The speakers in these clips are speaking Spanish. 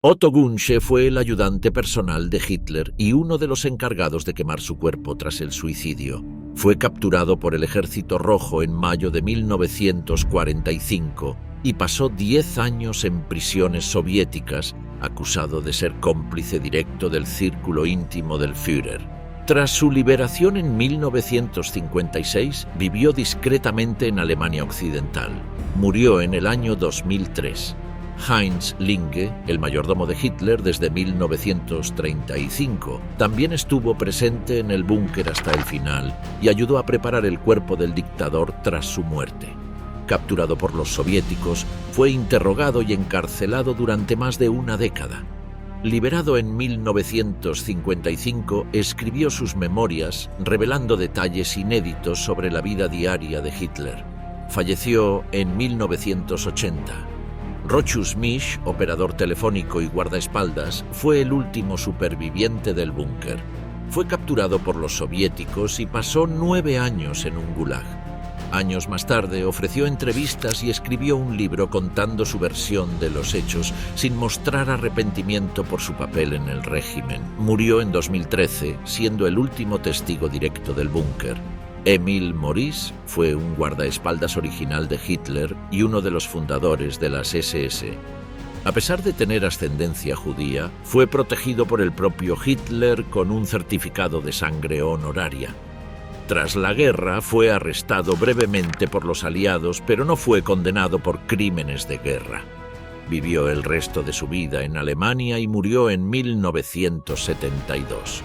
Otto Gunsche fue el ayudante personal de Hitler y uno de los encargados de quemar su cuerpo tras el suicidio. Fue capturado por el Ejército Rojo en mayo de 1945 y pasó 10 años en prisiones soviéticas, acusado de ser cómplice directo del círculo íntimo del Führer. Tras su liberación en 1956, vivió discretamente en Alemania Occidental. Murió en el año 2003. Heinz Linge, el mayordomo de Hitler desde 1935, también estuvo presente en el búnker hasta el final y ayudó a preparar el cuerpo del dictador tras su muerte. Capturado por los soviéticos, fue interrogado y encarcelado durante más de una década. Liberado en 1955, escribió sus memorias revelando detalles inéditos sobre la vida diaria de Hitler. Falleció en 1980. Rochus Misch, operador telefónico y guardaespaldas, fue el último superviviente del búnker. Fue capturado por los soviéticos y pasó 9 años en un gulag. Años más tarde ofreció entrevistas y escribió un libro contando su versión de los hechos, sin mostrar arrepentimiento por su papel en el régimen. Murió en 2013, siendo el último testigo directo del búnker. Emil Maurice fue un guardaespaldas original de Hitler y uno de los fundadores de las SS. A pesar de tener ascendencia judía, fue protegido por el propio Hitler con un certificado de sangre honoraria. Tras la guerra, fue arrestado brevemente por los aliados, pero no fue condenado por crímenes de guerra. Vivió el resto de su vida en Alemania y murió en 1972.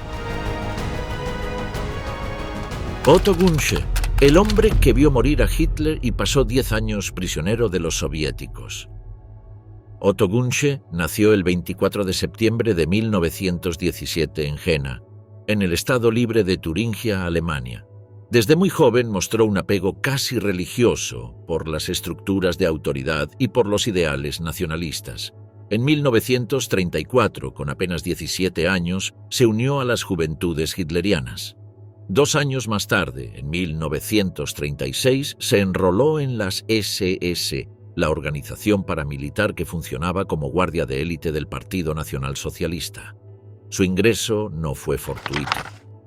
Otto Gunsche, el hombre que vio morir a Hitler y pasó 10 años prisionero de los soviéticos. Otto Gunsche nació el 24 de septiembre de 1917 en Jena, en el estado libre de Turingia, Alemania. Desde muy joven mostró un apego casi religioso por las estructuras de autoridad y por los ideales nacionalistas. En 1934, con apenas 17 años, se unió a las Juventudes Hitlerianas. 2 años más tarde, en 1936, se enroló en las SS, la organización paramilitar que funcionaba como guardia de élite del Partido Nacional Socialista. Su ingreso no fue fortuito.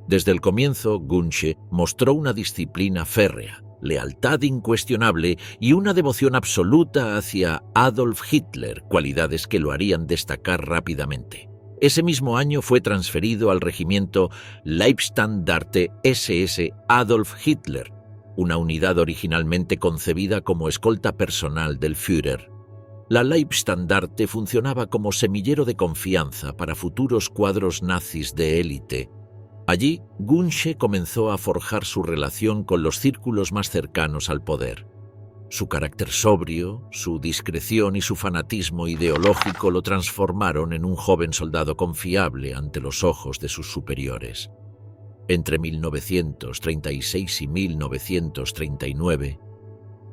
Desde el comienzo, Gunsche mostró una disciplina férrea, lealtad incuestionable y una devoción absoluta hacia Adolf Hitler, cualidades que lo harían destacar rápidamente. Ese mismo año fue transferido al regimiento Leibstandarte SS Adolf Hitler, una unidad originalmente concebida como escolta personal del Führer. La Leibstandarte funcionaba como semillero de confianza para futuros cuadros nazis de élite. Allí, Gunsche comenzó a forjar su relación con los círculos más cercanos al poder. Su carácter sobrio, su discreción y su fanatismo ideológico lo transformaron en un joven soldado confiable ante los ojos de sus superiores. Entre 1936 y 1939,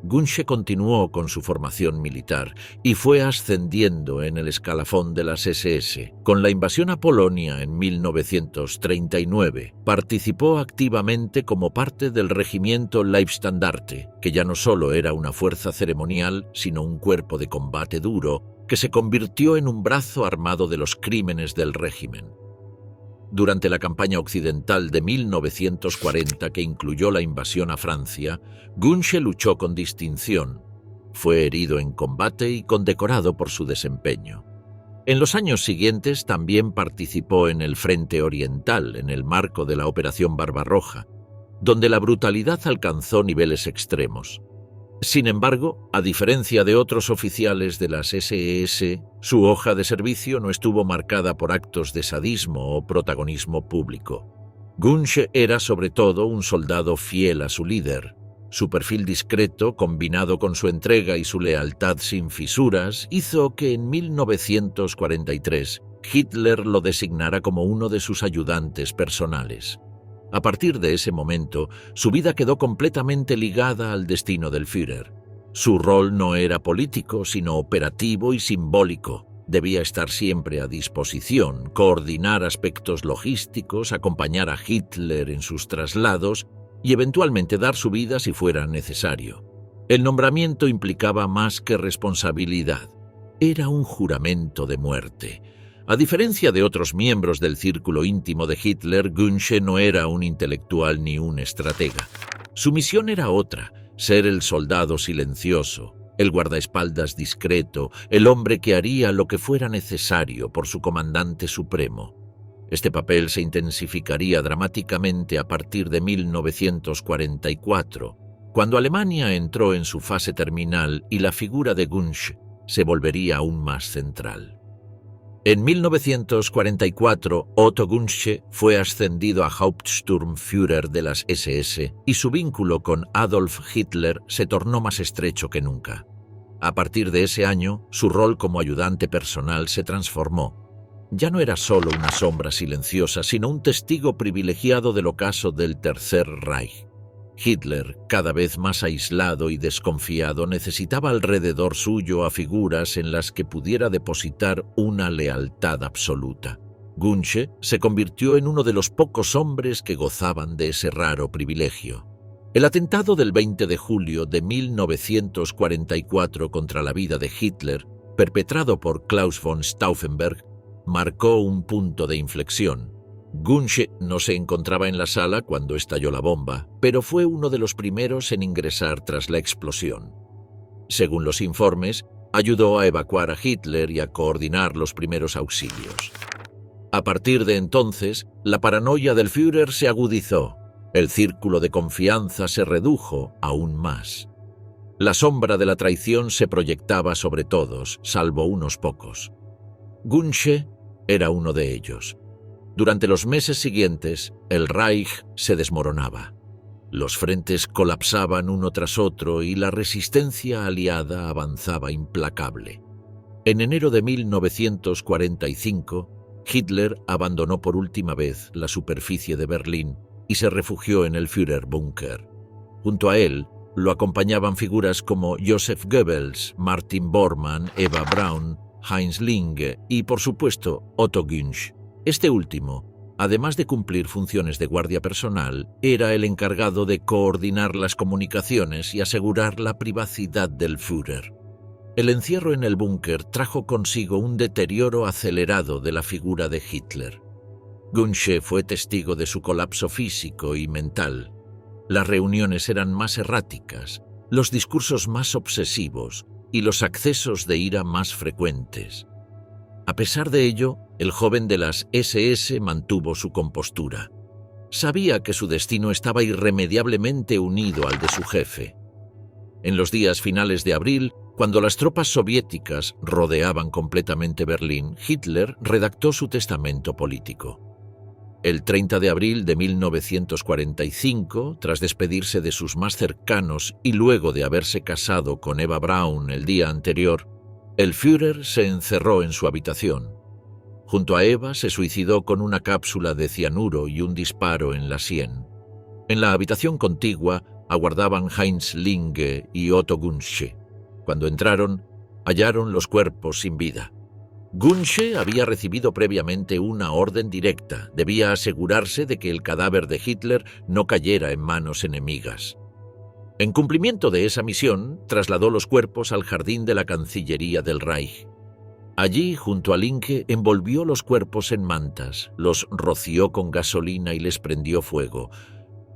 Gunsche continuó con su formación militar y fue ascendiendo en el escalafón de las SS. Con la invasión a Polonia en 1939, participó activamente como parte del regimiento Leibstandarte, que ya no solo era una fuerza ceremonial, sino un cuerpo de combate duro, que se convirtió en un brazo armado de los crímenes del régimen. Durante la campaña occidental de 1940, que incluyó la invasión a Francia, Gunsche luchó con distinción. Fue herido en combate y condecorado por su desempeño. En los años siguientes también participó en el Frente Oriental, en el marco de la Operación Barbarroja, donde la brutalidad alcanzó niveles extremos. Sin embargo, a diferencia de otros oficiales de las SS, su hoja de servicio no estuvo marcada por actos de sadismo o protagonismo público. Gunsche era sobre todo un soldado fiel a su líder. Su perfil discreto, combinado con su entrega y su lealtad sin fisuras, hizo que en 1943 Hitler lo designara como uno de sus ayudantes personales. A partir de ese momento, su vida quedó completamente ligada al destino del Führer. Su rol no era político, sino operativo y simbólico. Debía estar siempre a disposición, coordinar aspectos logísticos, acompañar a Hitler en sus traslados y eventualmente dar su vida si fuera necesario. El nombramiento implicaba más que responsabilidad. era un juramento de muerte. A diferencia de otros miembros del círculo íntimo de Hitler, Gunsche no era un intelectual ni un estratega. Su misión era otra: ser el soldado silencioso, el guardaespaldas discreto, el hombre que haría lo que fuera necesario por su comandante supremo. Este papel se intensificaría dramáticamente a partir de 1944, cuando Alemania entró en su fase terminal y la figura de Gunsche se volvería aún más central. En 1944, Otto Gunsche fue ascendido a Hauptsturmführer de las SS y su vínculo con Adolf Hitler se tornó más estrecho que nunca. A partir de ese año, su rol como ayudante personal se transformó. Ya no era solo una sombra silenciosa, sino un testigo privilegiado del ocaso del Tercer Reich. Hitler, cada vez más aislado y desconfiado, necesitaba alrededor suyo a figuras en las que pudiera depositar una lealtad absoluta. Gunsche se convirtió en uno de los pocos hombres que gozaban de ese raro privilegio. El atentado del 20 de julio de 1944 contra la vida de Hitler, perpetrado por Klaus von Stauffenberg, marcó un punto de inflexión. Gunsche no se encontraba en la sala cuando estalló la bomba, pero fue uno de los primeros en ingresar tras la explosión. Según los informes, ayudó a evacuar a Hitler y a coordinar los primeros auxilios. A partir de entonces, la paranoia del Führer se agudizó. El círculo de confianza se redujo aún más. La sombra de la traición se proyectaba sobre todos, salvo unos pocos. Gunsche era uno de ellos. Durante los meses siguientes, el Reich se desmoronaba. Los frentes colapsaban uno tras otro y la resistencia aliada avanzaba implacable. En enero de 1945, Hitler abandonó por última vez la superficie de Berlín y se refugió en el Führerbunker. Junto a él lo acompañaban figuras como Joseph Goebbels, Martin Bormann, Eva Braun, Heinz Linge y, por supuesto, Otto Gunsche. Este último, además de cumplir funciones de guardia personal, era el encargado de coordinar las comunicaciones y asegurar la privacidad del Führer. El encierro en el búnker trajo consigo un deterioro acelerado de la figura de Hitler. Gunsche fue testigo de su colapso físico y mental. Las reuniones eran más erráticas, los discursos más obsesivos y los accesos de ira más frecuentes. A pesar de ello, el joven de las SS mantuvo su compostura. Sabía que su destino estaba irremediablemente unido al de su jefe. En los días finales de abril, cuando las tropas soviéticas rodeaban completamente Berlín, Hitler redactó su testamento político. El 30 de abril de 1945, tras despedirse de sus más cercanos y luego de haberse casado con Eva Braun el día anterior, el Führer se encerró en su habitación. Junto a Eva se suicidó con una cápsula de cianuro y un disparo en la sien. En la habitación contigua aguardaban Heinz Linge y Otto Gunsche. Cuando entraron, hallaron los cuerpos sin vida. Gunsche había recibido previamente una orden directa. Debía asegurarse de que el cadáver de Hitler no cayera en manos enemigas. En cumplimiento de esa misión, trasladó los cuerpos al jardín de la Cancillería del Reich. Allí, junto a Linke, envolvió los cuerpos en mantas, los roció con gasolina y les prendió fuego.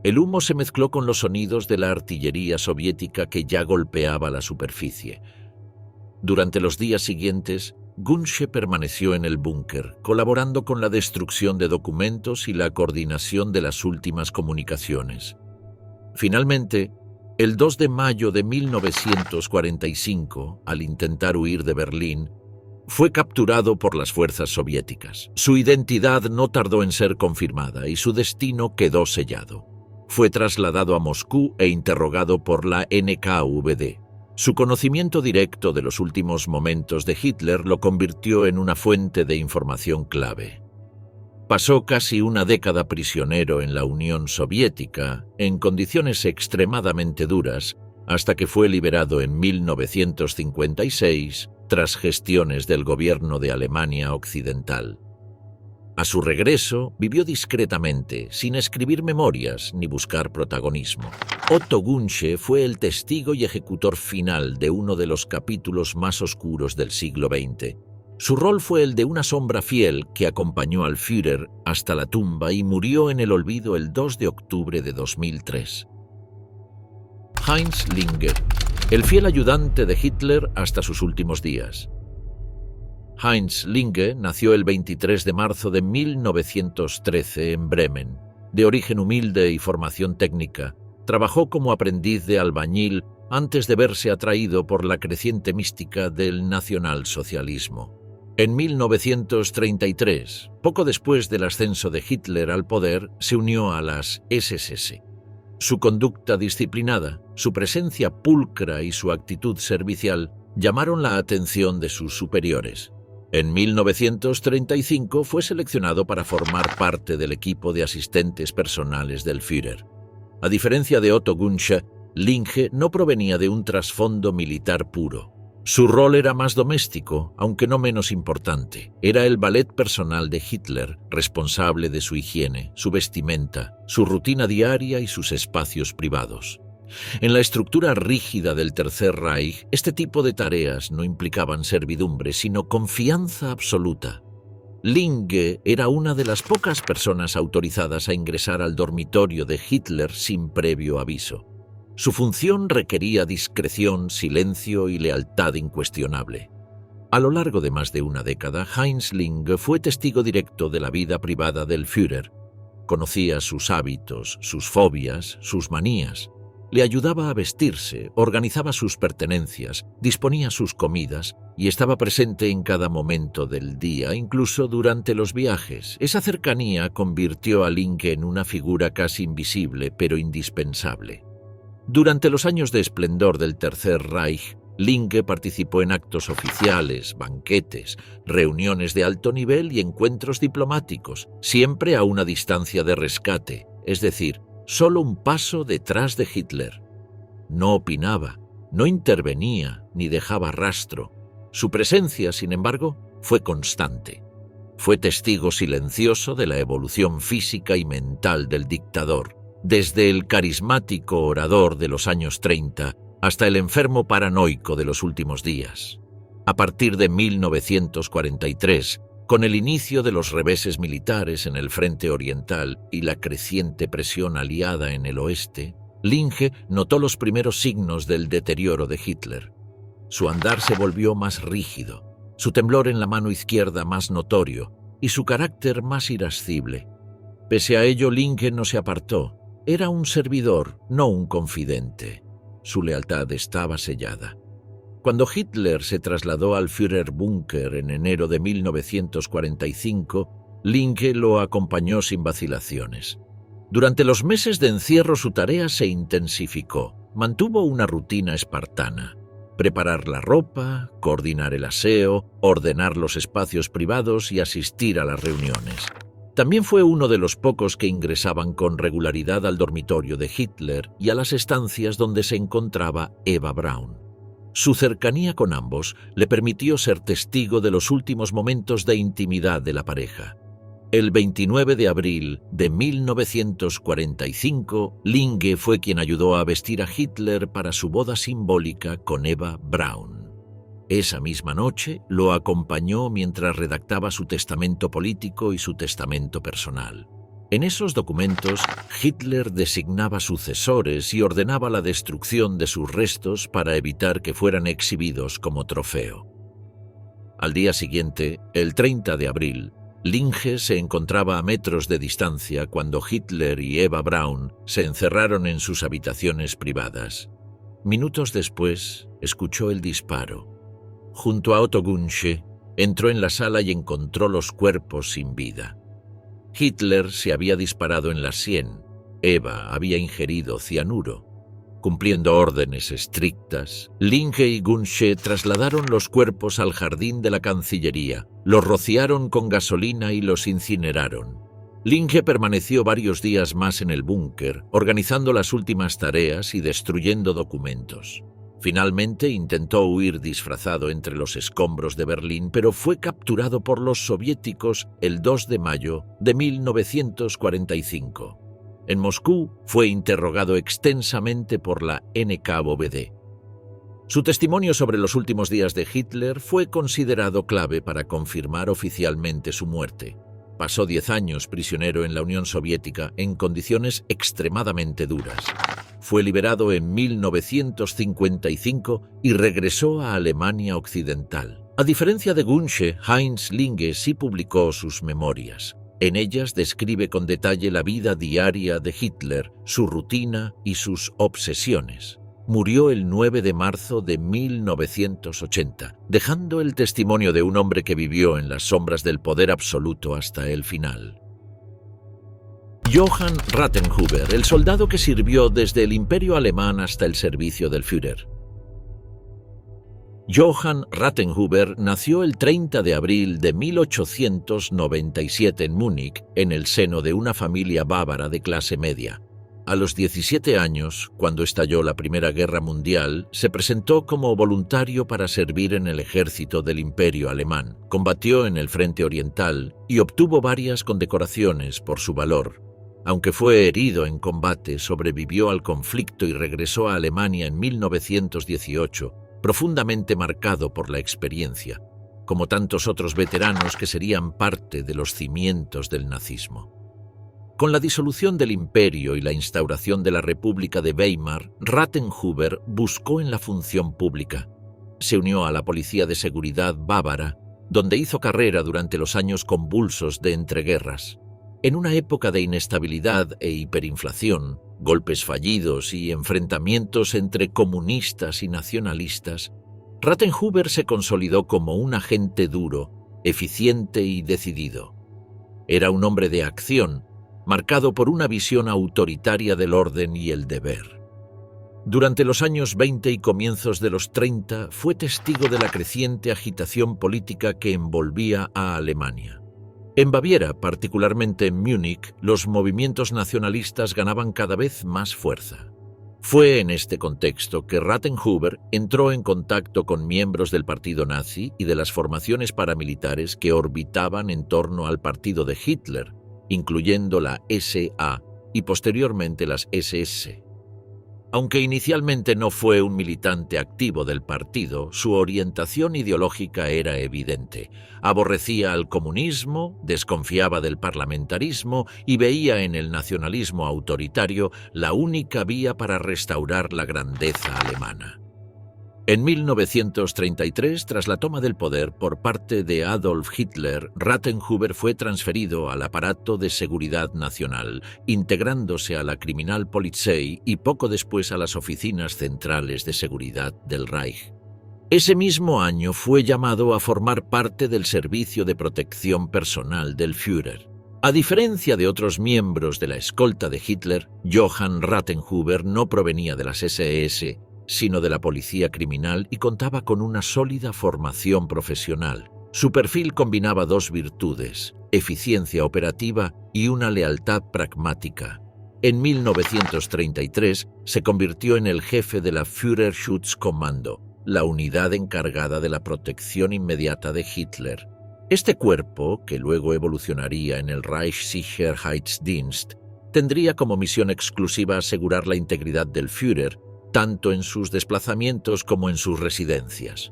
El humo se mezcló con los sonidos de la artillería soviética que ya golpeaba la superficie. Durante los días siguientes, Gunsche permaneció en el búnker, colaborando con la destrucción de documentos y la coordinación de las últimas comunicaciones. Finalmente, el 2 de mayo de 1945, al intentar huir de Berlín, fue capturado por las fuerzas soviéticas. Su identidad no tardó en ser confirmada y su destino quedó sellado. Fue trasladado a Moscú e interrogado por la NKVD. Su conocimiento directo de los últimos momentos de Hitler lo convirtió en una fuente de información clave. Pasó casi una década prisionero en la Unión Soviética, en condiciones extremadamente duras, hasta que fue liberado en 1956 tras gestiones del gobierno de Alemania Occidental. A su regreso, vivió discretamente, sin escribir memorias ni buscar protagonismo. Otto Gunsche fue el testigo y ejecutor final de uno de los capítulos más oscuros del siglo XX. Su rol fue el de una sombra fiel que acompañó al Führer hasta la tumba y murió en el olvido el 2 de octubre de 2003. Heinz Linge, el fiel ayudante de Hitler hasta sus últimos días. Heinz Linge nació el 23 de marzo de 1913 en Bremen. De origen humilde y formación técnica, trabajó como aprendiz de albañil antes de verse atraído por la creciente mística del nacionalsocialismo. En 1933, poco después del ascenso de Hitler al poder, se unió a las SS. Su conducta disciplinada, su presencia pulcra y su actitud servicial llamaron la atención de sus superiores. En 1935 fue seleccionado para formar parte del equipo de asistentes personales del Führer. A diferencia de Otto Gunsche, Linge no provenía de un trasfondo militar puro. Su rol era más doméstico, aunque no menos importante. Era el valet personal de Hitler, responsable de su higiene, su vestimenta, su rutina diaria y sus espacios privados. En la estructura rígida del Tercer Reich, este tipo de tareas no implicaban servidumbre, sino confianza absoluta. Linge era una de las pocas personas autorizadas a ingresar al dormitorio de Hitler sin previo aviso. Su función requería discreción, silencio y lealtad incuestionable. A lo largo de más de una década, Heinz Linge fue testigo directo de la vida privada del Führer. Conocía sus hábitos, sus fobias, sus manías. Le ayudaba a vestirse, organizaba sus pertenencias, disponía sus comidas y estaba presente en cada momento del día, incluso durante los viajes. Esa cercanía convirtió a Linge en una figura casi invisible, pero indispensable. Durante los años de esplendor del Tercer Reich, Linge participó en actos oficiales, banquetes, reuniones de alto nivel y encuentros diplomáticos, siempre a una distancia de rescate, es decir, solo un paso detrás de Hitler. No opinaba, no intervenía ni dejaba rastro. Su presencia, sin embargo, fue constante. Fue testigo silencioso de la evolución física y mental del dictador, desde el carismático orador de los años 30 hasta el enfermo paranoico de los últimos días. A partir de 1943, con el inicio de los reveses militares en el frente oriental y la creciente presión aliada en el oeste, Linge notó los primeros signos del deterioro de Hitler. Su andar se volvió más rígido, su temblor en la mano izquierda más notorio y su carácter más irascible. Pese a ello, Linge no se apartó. Era un servidor, no un confidente. Su lealtad estaba sellada. Cuando Hitler se trasladó al Führerbunker en enero de 1945, Linge lo acompañó sin vacilaciones. Durante los meses de encierro su tarea se intensificó. Mantuvo una rutina espartana: preparar la ropa, coordinar el aseo, ordenar los espacios privados y asistir a las reuniones. También fue uno de los pocos que ingresaban con regularidad al dormitorio de Hitler y a las estancias donde se encontraba Eva Braun. Su cercanía con ambos le permitió ser testigo de los últimos momentos de intimidad de la pareja. El 29 de abril de 1945, Linge fue quien ayudó a vestir a Hitler para su boda simbólica con Eva Braun. Esa misma noche lo acompañó mientras redactaba su testamento político y su testamento personal. En esos documentos, Hitler designaba sucesores y ordenaba la destrucción de sus restos para evitar que fueran exhibidos como trofeo. Al día siguiente, el 30 de abril, Linge se encontraba a metros de distancia cuando Hitler y Eva Braun se encerraron en sus habitaciones privadas. Minutos después, escuchó el disparo. Junto a Otto Gunsche, entró en la sala y encontró los cuerpos sin vida. Hitler se había disparado en la sien. Eva había ingerido cianuro. Cumpliendo órdenes estrictas, Linge y Gunsche trasladaron los cuerpos al jardín de la Cancillería, los rociaron con gasolina y los incineraron. Linge permaneció varios días más en el búnker, organizando las últimas tareas y destruyendo documentos. Finalmente intentó huir disfrazado entre los escombros de Berlín, pero fue capturado por los soviéticos el 2 de mayo de 1945. En Moscú fue interrogado extensamente por la NKVD. Su testimonio sobre los últimos días de Hitler fue considerado clave para confirmar oficialmente su muerte. Pasó 10 años prisionero en la Unión Soviética en condiciones extremadamente duras. Fue liberado en 1955 y regresó a Alemania Occidental. A diferencia de Gunsche, Heinz Linge sí publicó sus memorias. En ellas describe con detalle la vida diaria de Hitler, su rutina y sus obsesiones. Murió el 9 de marzo de 1980, dejando el testimonio de un hombre que vivió en las sombras del poder absoluto hasta el final. Johann Rathenhuber, el soldado que sirvió desde el Imperio Alemán hasta el servicio del Führer. Johann Rathenhuber nació el 30 de abril de 1897 en Múnich, en el seno de una familia bávara de clase media. A los 17 años, cuando estalló la Primera Guerra Mundial, se presentó como voluntario para servir en el ejército del Imperio Alemán. Combatió en el Frente Oriental y obtuvo varias condecoraciones por su valor. Aunque fue herido en combate, sobrevivió al conflicto y regresó a Alemania en 1918, profundamente marcado por la experiencia, como tantos otros veteranos que serían parte de los cimientos del nazismo. Con la disolución del imperio y la instauración de la República de Weimar, Rathenhuber buscó en la función pública. Se unió a la Policía de Seguridad bávara, donde hizo carrera durante los años convulsos de entreguerras. En una época de inestabilidad e hiperinflación, golpes fallidos y enfrentamientos entre comunistas y nacionalistas, Rathenhuber se consolidó como un agente duro, eficiente y decidido. Era un hombre de acción, marcado por una visión autoritaria del orden y el deber. Durante los años 20 y comienzos de los 30 fue testigo de la creciente agitación política que envolvía a Alemania. En Baviera, particularmente en Múnich, los movimientos nacionalistas ganaban cada vez más fuerza. Fue en este contexto que Rathenhuber entró en contacto con miembros del partido nazi y de las formaciones paramilitares que orbitaban en torno al partido de Hitler, incluyendo la SA y posteriormente las SS. Aunque inicialmente no fue un militante activo del partido, su orientación ideológica era evidente. Aborrecía al comunismo, desconfiaba del parlamentarismo y veía en el nacionalismo autoritario la única vía para restaurar la grandeza alemana. En 1933, tras la toma del poder por parte de Adolf Hitler, Rathenhuber fue transferido al aparato de seguridad nacional, integrándose a la Kriminalpolizei y poco después a las oficinas centrales de seguridad del Reich. Ese mismo año fue llamado a formar parte del servicio de protección personal del Führer. A diferencia de otros miembros de la escolta de Hitler, Johann Rathenhuber no provenía de las SS, sino de la policía criminal y contaba con una sólida formación profesional. Su perfil combinaba dos virtudes, eficiencia operativa y una lealtad pragmática. En 1933 se convirtió en el jefe de la Führerschutzkommando, la unidad encargada de la protección inmediata de Hitler. Este cuerpo, que luego evolucionaría en el Reichssicherheitsdienst, tendría como misión exclusiva asegurar la integridad del Führer, tanto en sus desplazamientos como en sus residencias.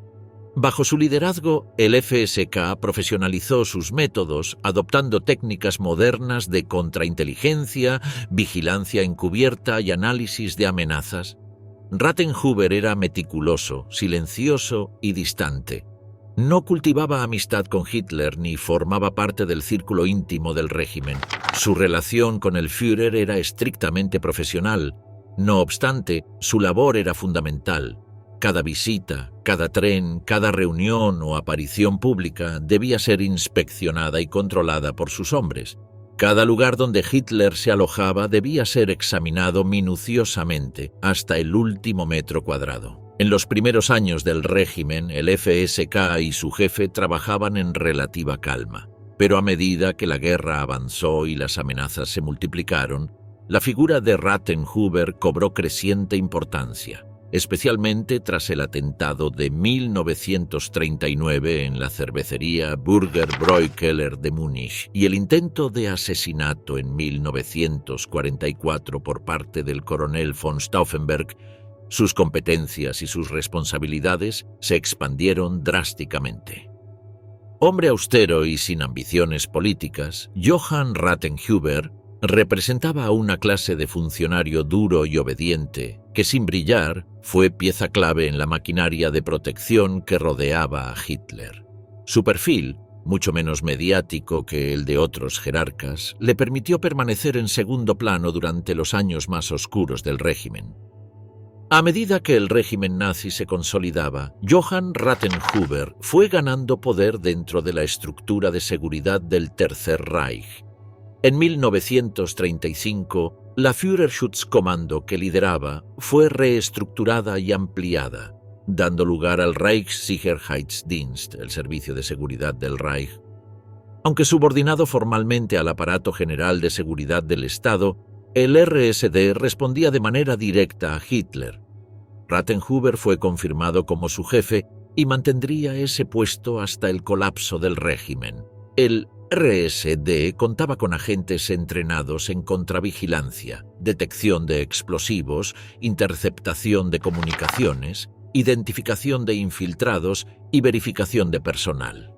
Bajo su liderazgo, el FSK profesionalizó sus métodos, adoptando técnicas modernas de contrainteligencia, vigilancia encubierta y análisis de amenazas. Rathenhuber era meticuloso, silencioso y distante. No cultivaba amistad con Hitler ni formaba parte del círculo íntimo del régimen. Su relación con el Führer era estrictamente profesional. No obstante, su labor era fundamental. Cada visita, cada tren, cada reunión o aparición pública debía ser inspeccionada y controlada por sus hombres. Cada lugar donde Hitler se alojaba debía ser examinado minuciosamente hasta el último metro cuadrado. En los primeros años del régimen, el FSK y su jefe trabajaban en relativa calma. Pero a medida que la guerra avanzó y las amenazas se multiplicaron, la figura de Rathenhuber cobró creciente importancia. especialmente tras el atentado de 1939 en la cervecería Burger Bräu-Keller de Múnich y el intento de asesinato en 1944 por parte del coronel von Stauffenberg, sus competencias y sus responsabilidades se expandieron drásticamente. Hombre austero y sin ambiciones políticas, Johann Rathenhuber representaba a una clase de funcionario duro y obediente que, sin brillar, fue pieza clave en la maquinaria de protección que rodeaba a Hitler. Su perfil, mucho menos mediático que el de otros jerarcas, le permitió permanecer en segundo plano durante los años más oscuros del régimen. A medida que el régimen nazi se consolidaba, Johann Rathenhuber fue ganando poder dentro de la estructura de seguridad del Tercer Reich. En 1935, la Führerschutzkommando que lideraba fue reestructurada y ampliada, dando lugar al Reichssicherheitsdienst, el servicio de seguridad del Reich. Aunque subordinado formalmente al aparato general de seguridad del Estado, el RSD respondía de manera directa a Hitler. Rathenhuber fue confirmado como su jefe y mantendría ese puesto hasta el colapso del régimen. El RSD contaba con agentes entrenados en contravigilancia, detección de explosivos, interceptación de comunicaciones, identificación de infiltrados y verificación de personal.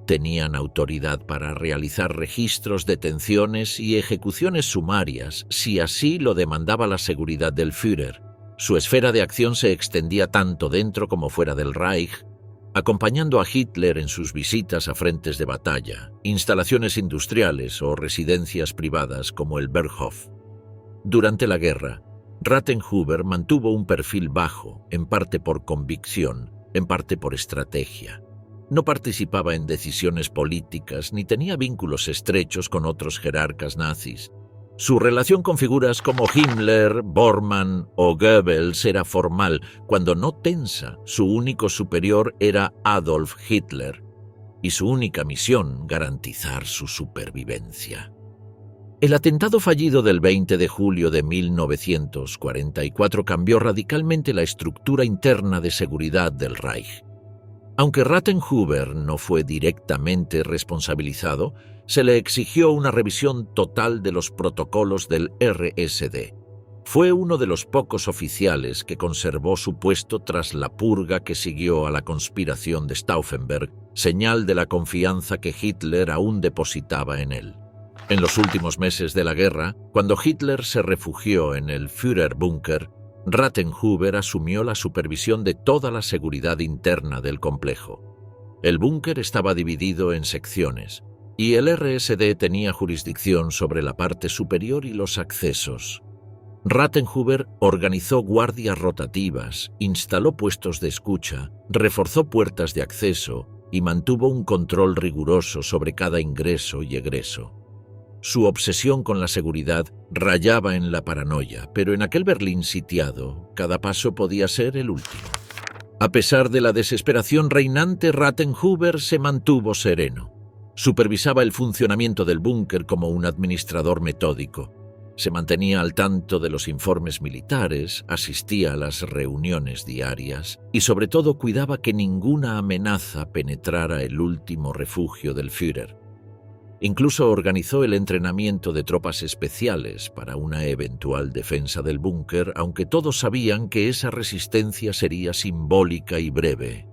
Tenían autoridad para realizar registros, detenciones y ejecuciones sumarias si así lo demandaba la seguridad del Führer. Su esfera de acción se extendía tanto dentro como fuera del Reich, acompañando a Hitler en sus visitas a frentes de batalla, instalaciones industriales o residencias privadas como el Berghof. Durante la guerra, Rathenhuber mantuvo un perfil bajo, en parte por convicción, en parte por estrategia. No participaba en decisiones políticas ni tenía vínculos estrechos con otros jerarcas nazis. Su relación con figuras como Himmler, Bormann o Goebbels era formal, cuando no tensa. Su único superior era Adolf Hitler, y su única misión, garantizar su supervivencia. El atentado fallido del 20 de julio de 1944 cambió radicalmente la estructura interna de seguridad del Reich. Aunque Rathenhuber no fue directamente responsabilizado, se le exigió una revisión total de los protocolos del RSD. Fue uno de los pocos oficiales que conservó su puesto tras la purga que siguió a la conspiración de Stauffenberg, señal de la confianza que Hitler aún depositaba en él. En los últimos meses de la guerra, cuando Hitler se refugió en el Führerbunker, Rathenhuber asumió la supervisión de toda la seguridad interna del complejo. El búnker estaba dividido en secciones, y el RSD tenía jurisdicción sobre la parte superior y los accesos. Rathenhuber organizó guardias rotativas, instaló puestos de escucha, reforzó puertas de acceso y mantuvo un control riguroso sobre cada ingreso y egreso. Su obsesión con la seguridad rayaba en la paranoia, pero en aquel Berlín sitiado, cada paso podía ser el último. A pesar de la desesperación reinante, Rathenhuber se mantuvo sereno. Supervisaba el funcionamiento del búnker como un administrador metódico. Se mantenía al tanto de los informes militares, asistía a las reuniones diarias y sobre todo cuidaba que ninguna amenaza penetrara el último refugio del Führer. Incluso organizó el entrenamiento de tropas especiales para una eventual defensa del búnker, aunque todos sabían que esa resistencia sería simbólica y breve.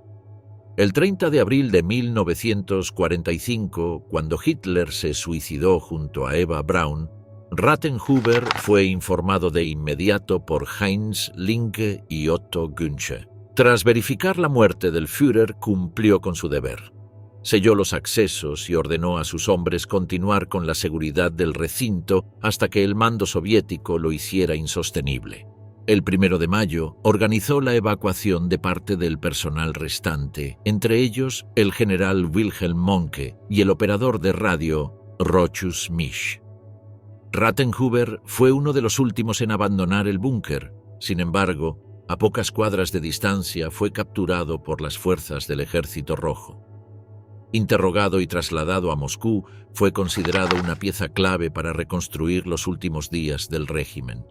El 30 de abril de 1945, cuando Hitler se suicidó junto a Eva Braun, Rathenhuber fue informado de inmediato por Heinz Linke y Otto Günsche. Tras verificar la muerte del Führer, cumplió con su deber. Selló los accesos y ordenó a sus hombres continuar con la seguridad del recinto hasta que el mando soviético lo hiciera insostenible. El 1 de mayo organizó la evacuación de parte del personal restante, entre ellos el general Wilhelm Mohnke y el operador de radio Rochus Misch. Rathenhuber fue uno de los últimos en abandonar el búnker. Sin embargo, a pocas cuadras de distancia fue capturado por las fuerzas del Ejército Rojo. Interrogado y trasladado a Moscú, fue considerado una pieza clave para reconstruir los últimos días del régimen.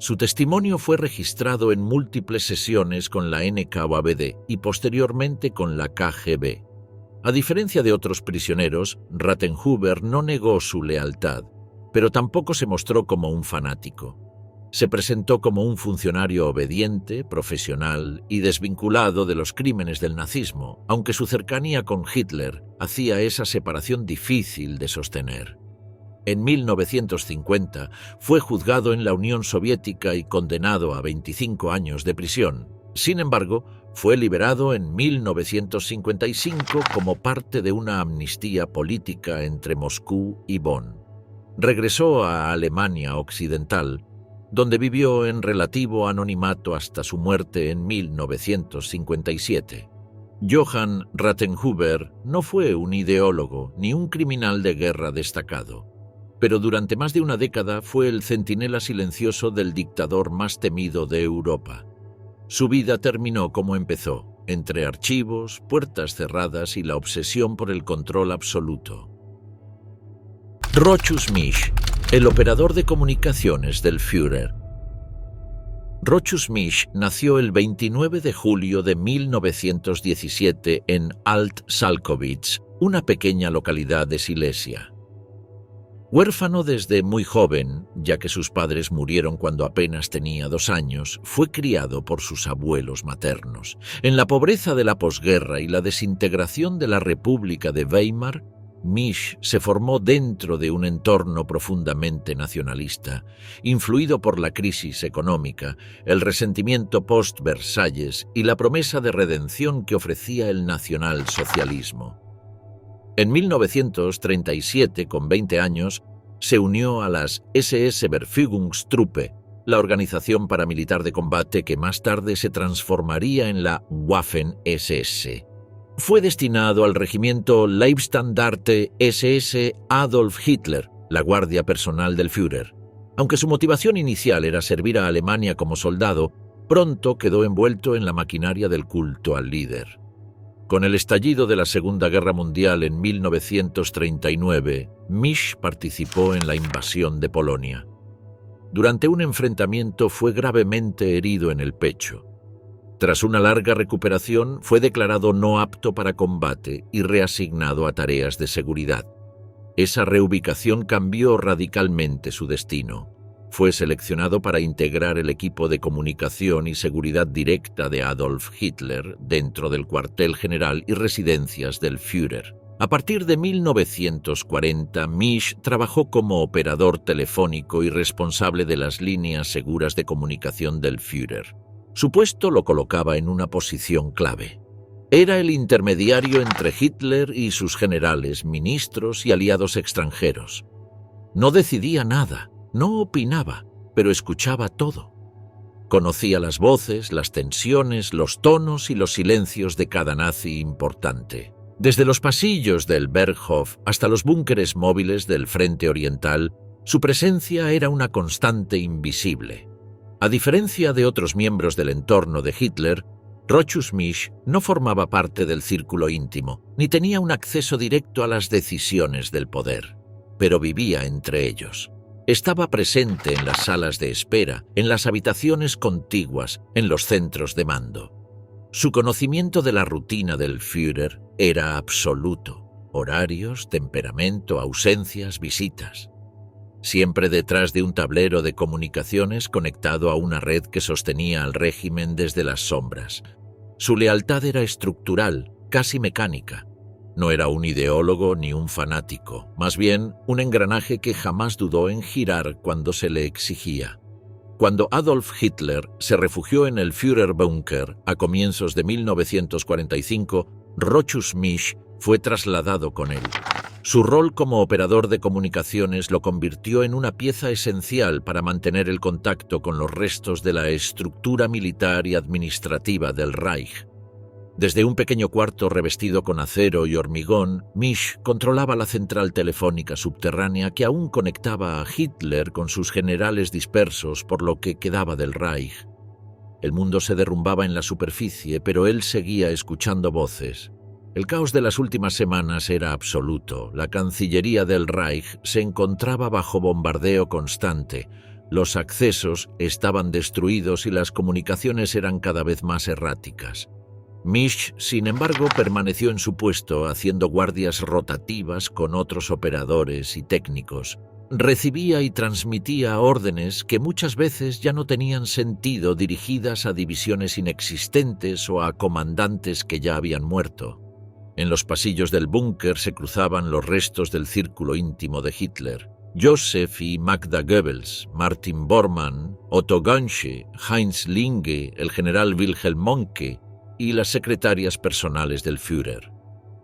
Su testimonio fue registrado en múltiples sesiones con la NKVD y posteriormente con la KGB. A diferencia de otros prisioneros, Rattenhuber no negó su lealtad, pero tampoco se mostró como un fanático. Se presentó como un funcionario obediente, profesional y desvinculado de los crímenes del nazismo, aunque su cercanía con Hitler hacía esa separación difícil de sostener. En 1950 fue juzgado en la Unión Soviética y condenado a 25 años de prisión. Sin embargo, fue liberado en 1955 como parte de una amnistía política entre Moscú y Bonn. Regresó a Alemania Occidental, donde vivió en relativo anonimato hasta su muerte en 1957. Johann Rattenhuber no fue un ideólogo ni un criminal de guerra destacado, pero durante más de una década fue el centinela silencioso del dictador más temido de Europa. Su vida terminó como empezó, entre archivos, puertas cerradas y la obsesión por el control absoluto. Rochus Misch, el operador de comunicaciones del Führer. Rochus Misch nació el 29 de julio de 1917 en Alt-Salkowitz, una pequeña localidad de Silesia. Huérfano desde muy joven, ya que sus padres murieron cuando apenas tenía 2 años, fue criado por sus abuelos maternos. En la pobreza de la posguerra y la desintegración de la República de Weimar, Misch se formó dentro de un entorno profundamente nacionalista, influido por la crisis económica, el resentimiento post-Versalles y la promesa de redención que ofrecía el nacionalsocialismo. En 1937, con 20 años, se unió a las SS-Verfügungstruppe, la organización paramilitar de combate que más tarde se transformaría en la Waffen-SS. Fue destinado al regimiento Leibstandarte SS Adolf Hitler, la guardia personal del Führer. Aunque su motivación inicial era servir a Alemania como soldado, pronto quedó envuelto en la maquinaria del culto al líder. Con el estallido de la Segunda Guerra Mundial en 1939, Misch participó en la invasión de Polonia. Durante un enfrentamiento fue gravemente herido en el pecho. Tras una larga recuperación, fue declarado no apto para combate y reasignado a tareas de seguridad. Esa reubicación cambió radicalmente su destino. Fue seleccionado para integrar el equipo de comunicación y seguridad directa de Adolf Hitler dentro del cuartel general y residencias del Führer. A partir de 1940, Misch trabajó como operador telefónico y responsable de las líneas seguras de comunicación del Führer. Su puesto lo colocaba en una posición clave. Era el intermediario entre Hitler y sus generales, ministros y aliados extranjeros. No decidía nada, no opinaba, pero escuchaba todo. Conocía las voces, las tensiones, los tonos y los silencios de cada nazi importante. Desde los pasillos del Berghof hasta los búnkeres móviles del Frente Oriental, su presencia era una constante invisible. A diferencia de otros miembros del entorno de Hitler, Rochus Misch no formaba parte del círculo íntimo, ni tenía un acceso directo a las decisiones del poder, pero vivía entre ellos. Estaba presente en las salas de espera, en las habitaciones contiguas, en los centros de mando. Su conocimiento de la rutina del Führer era absoluto: horarios, temperamento, ausencias, visitas. Siempre detrás de un tablero de comunicaciones conectado a una red que sostenía al régimen desde las sombras. Su lealtad era estructural, casi mecánica. No era un ideólogo ni un fanático, más bien un engranaje que jamás dudó en girar cuando se le exigía. Cuando Adolf Hitler se refugió en el Führerbunker a comienzos de 1945, Rochus Misch fue trasladado con él. Su rol como operador de comunicaciones lo convirtió en una pieza esencial para mantener el contacto con los restos de la estructura militar y administrativa del Reich. Desde un pequeño cuarto revestido con acero y hormigón, Misch controlaba la central telefónica subterránea que aún conectaba a Hitler con sus generales dispersos por lo que quedaba del Reich. El mundo se derrumbaba en la superficie, pero él seguía escuchando voces. El caos de las últimas semanas era absoluto. La Cancillería del Reich se encontraba bajo bombardeo constante. Los accesos estaban destruidos y las comunicaciones eran cada vez más erráticas. Misch, sin embargo, permaneció en su puesto haciendo guardias rotativas con otros operadores y técnicos. Recibía y transmitía órdenes que muchas veces ya no tenían sentido, dirigidas a divisiones inexistentes o a comandantes que ya habían muerto. En los pasillos del búnker se cruzaban los restos del círculo íntimo de Hitler. Joseph y Magda Goebbels, Martin Bormann, Otto Gunsche, Heinz Linge, el general Wilhelm Mohnke y las secretarias personales del Führer.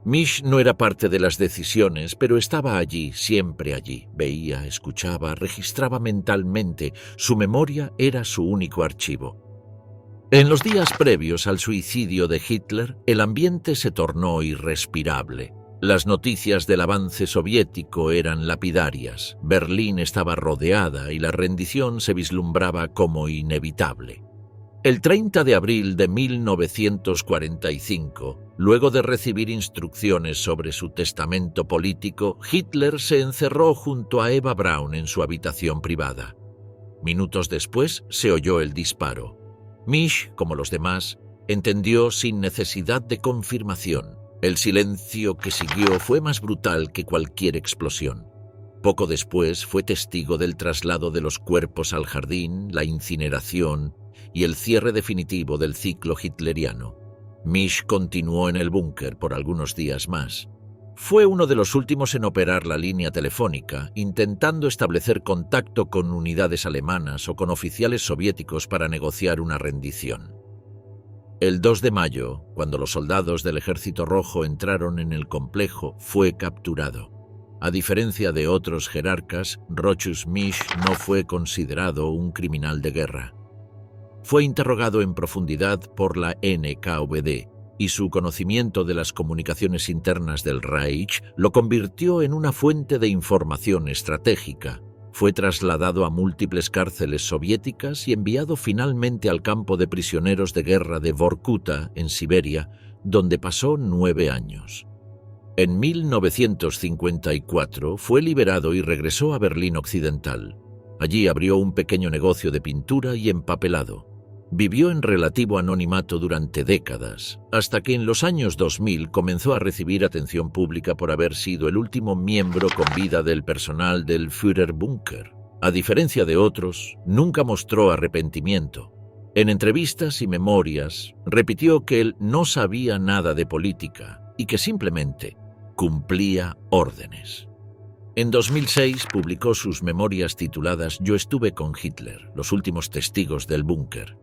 Misch no era parte de las decisiones, pero estaba allí, siempre allí. Veía, escuchaba, registraba mentalmente. Su memoria era su único archivo. En los días previos al suicidio de Hitler, el ambiente se tornó irrespirable. Las noticias del avance soviético eran lapidarias. Berlín estaba rodeada y la rendición se vislumbraba como inevitable. El 30 de abril de 1945, luego de recibir instrucciones sobre su testamento político, Hitler se encerró junto a Eva Braun en su habitación privada. Minutos después se oyó el disparo. Misch, como los demás, entendió sin necesidad de confirmación. El silencio que siguió fue más brutal que cualquier explosión. Poco después fue testigo del traslado de los cuerpos al jardín, la incineración y el cierre definitivo del ciclo hitleriano. Misch continuó en el búnker por algunos días más. Fue uno de los últimos en operar la línea telefónica, intentando establecer contacto con unidades alemanas o con oficiales soviéticos para negociar una rendición. El 2 de mayo, cuando los soldados del Ejército Rojo entraron en el complejo, fue capturado. A diferencia de otros jerarcas, Rochus Misch no fue considerado un criminal de guerra. Fue interrogado en profundidad por la NKVD y su conocimiento de las comunicaciones internas del Reich lo convirtió en una fuente de información estratégica. Fue trasladado a múltiples cárceles soviéticas y enviado finalmente al campo de prisioneros de guerra de Vorkuta, en Siberia, donde pasó 9 años. En 1954 fue liberado y regresó a Berlín Occidental. Allí abrió un pequeño negocio de pintura y empapelado. Vivió en relativo anonimato durante décadas, hasta que en los años 2000 comenzó a recibir atención pública por haber sido el último miembro con vida del personal del Führerbunker. A diferencia de otros, nunca mostró arrepentimiento. En entrevistas y memorias, repitió que él no sabía nada de política y que simplemente cumplía órdenes. En 2006 publicó sus memorias tituladas Yo estuve con Hitler, los últimos testigos del búnker.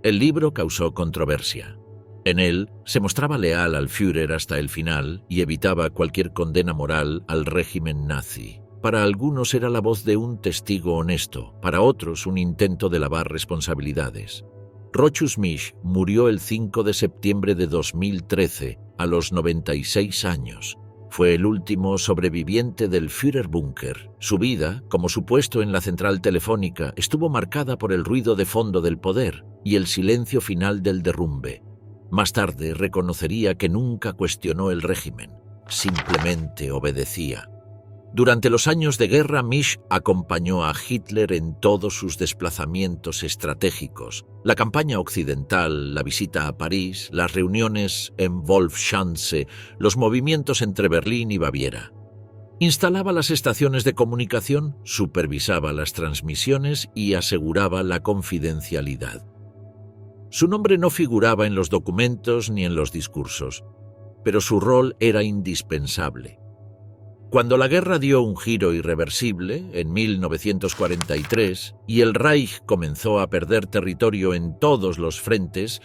El libro causó controversia. En él se mostraba leal al Führer hasta el final y evitaba cualquier condena moral al régimen nazi. Para algunos era la voz de un testigo honesto, para otros un intento de lavar responsabilidades. Rochus Misch murió el 5 de septiembre de 2013, a los 96 años. Fue el último sobreviviente del Führerbunker. Su vida, como su puesto en la central telefónica, estuvo marcada por el ruido de fondo del poder y el silencio final del derrumbe. Más tarde reconocería que nunca cuestionó el régimen, simplemente obedecía. Durante los años de guerra, Misch acompañó a Hitler en todos sus desplazamientos estratégicos, la campaña occidental, la visita a París, las reuniones en Wolfschanze, los movimientos entre Berlín y Baviera. Instalaba las estaciones de comunicación, supervisaba las transmisiones y aseguraba la confidencialidad. Su nombre no figuraba en los documentos ni en los discursos, pero su rol era indispensable. Cuando la guerra dio un giro irreversible, en 1943, y el Reich comenzó a perder territorio en todos los frentes,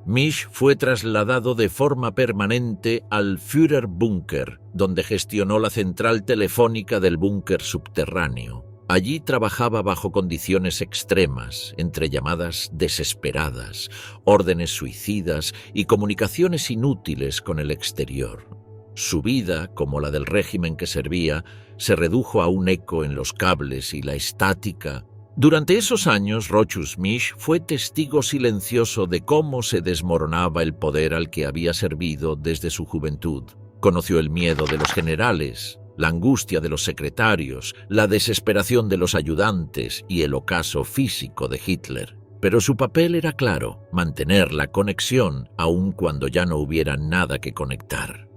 Misch fue trasladado de forma permanente al Führerbunker, donde gestionó la central telefónica del búnker subterráneo. Allí trabajaba bajo condiciones extremas, entre llamadas desesperadas, órdenes suicidas y comunicaciones inútiles con el exterior. Su vida, como la del régimen que servía, se redujo a un eco en los cables y la estática. Durante esos años, Rochus Misch fue testigo silencioso de cómo se desmoronaba el poder al que había servido desde su juventud. Conoció el miedo de los generales, la angustia de los secretarios, la desesperación de los ayudantes y el ocaso físico de Hitler. Pero su papel era claro: mantener la conexión aun cuando ya no hubiera nada que conectar.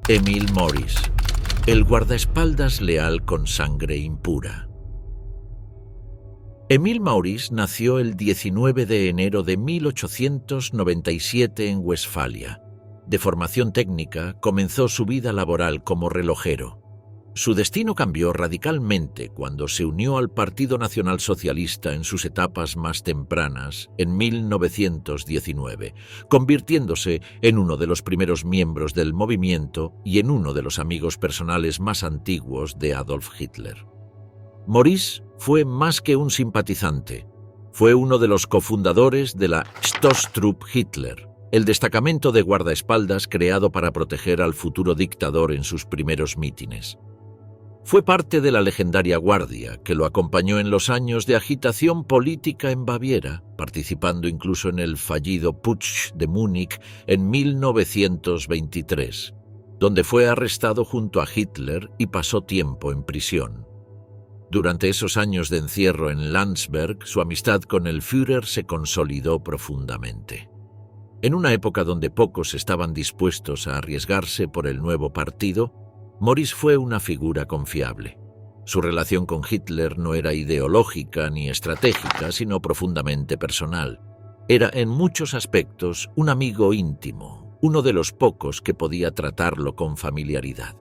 Emil Morris, el guardaespaldas leal con sangre impura. Emil Maurice nació el 19 de enero de 1897 en Westfalia. De formación técnica, comenzó su vida laboral como relojero. Su destino cambió radicalmente cuando se unió al Partido Nacional Socialista en sus etapas más tempranas, en 1919, convirtiéndose en uno de los primeros miembros del movimiento y en uno de los amigos personales más antiguos de Adolf Hitler. Maurice fue más que un simpatizante. Fue uno de los cofundadores de la Stoßtruppe Hitler, el destacamento de guardaespaldas creado para proteger al futuro dictador en sus primeros mítines. Fue parte de la legendaria guardia que lo acompañó en los años de agitación política en Baviera, participando incluso en el fallido Putsch de Múnich en 1923, donde fue arrestado junto a Hitler y pasó tiempo en prisión. Durante esos años de encierro en Landsberg, su amistad con el Führer se consolidó profundamente. En una época donde pocos estaban dispuestos a arriesgarse por el nuevo partido, Maurice fue una figura confiable. Su relación con Hitler no era ideológica ni estratégica, sino profundamente personal. Era en muchos aspectos un amigo íntimo, uno de los pocos que podía tratarlo con familiaridad.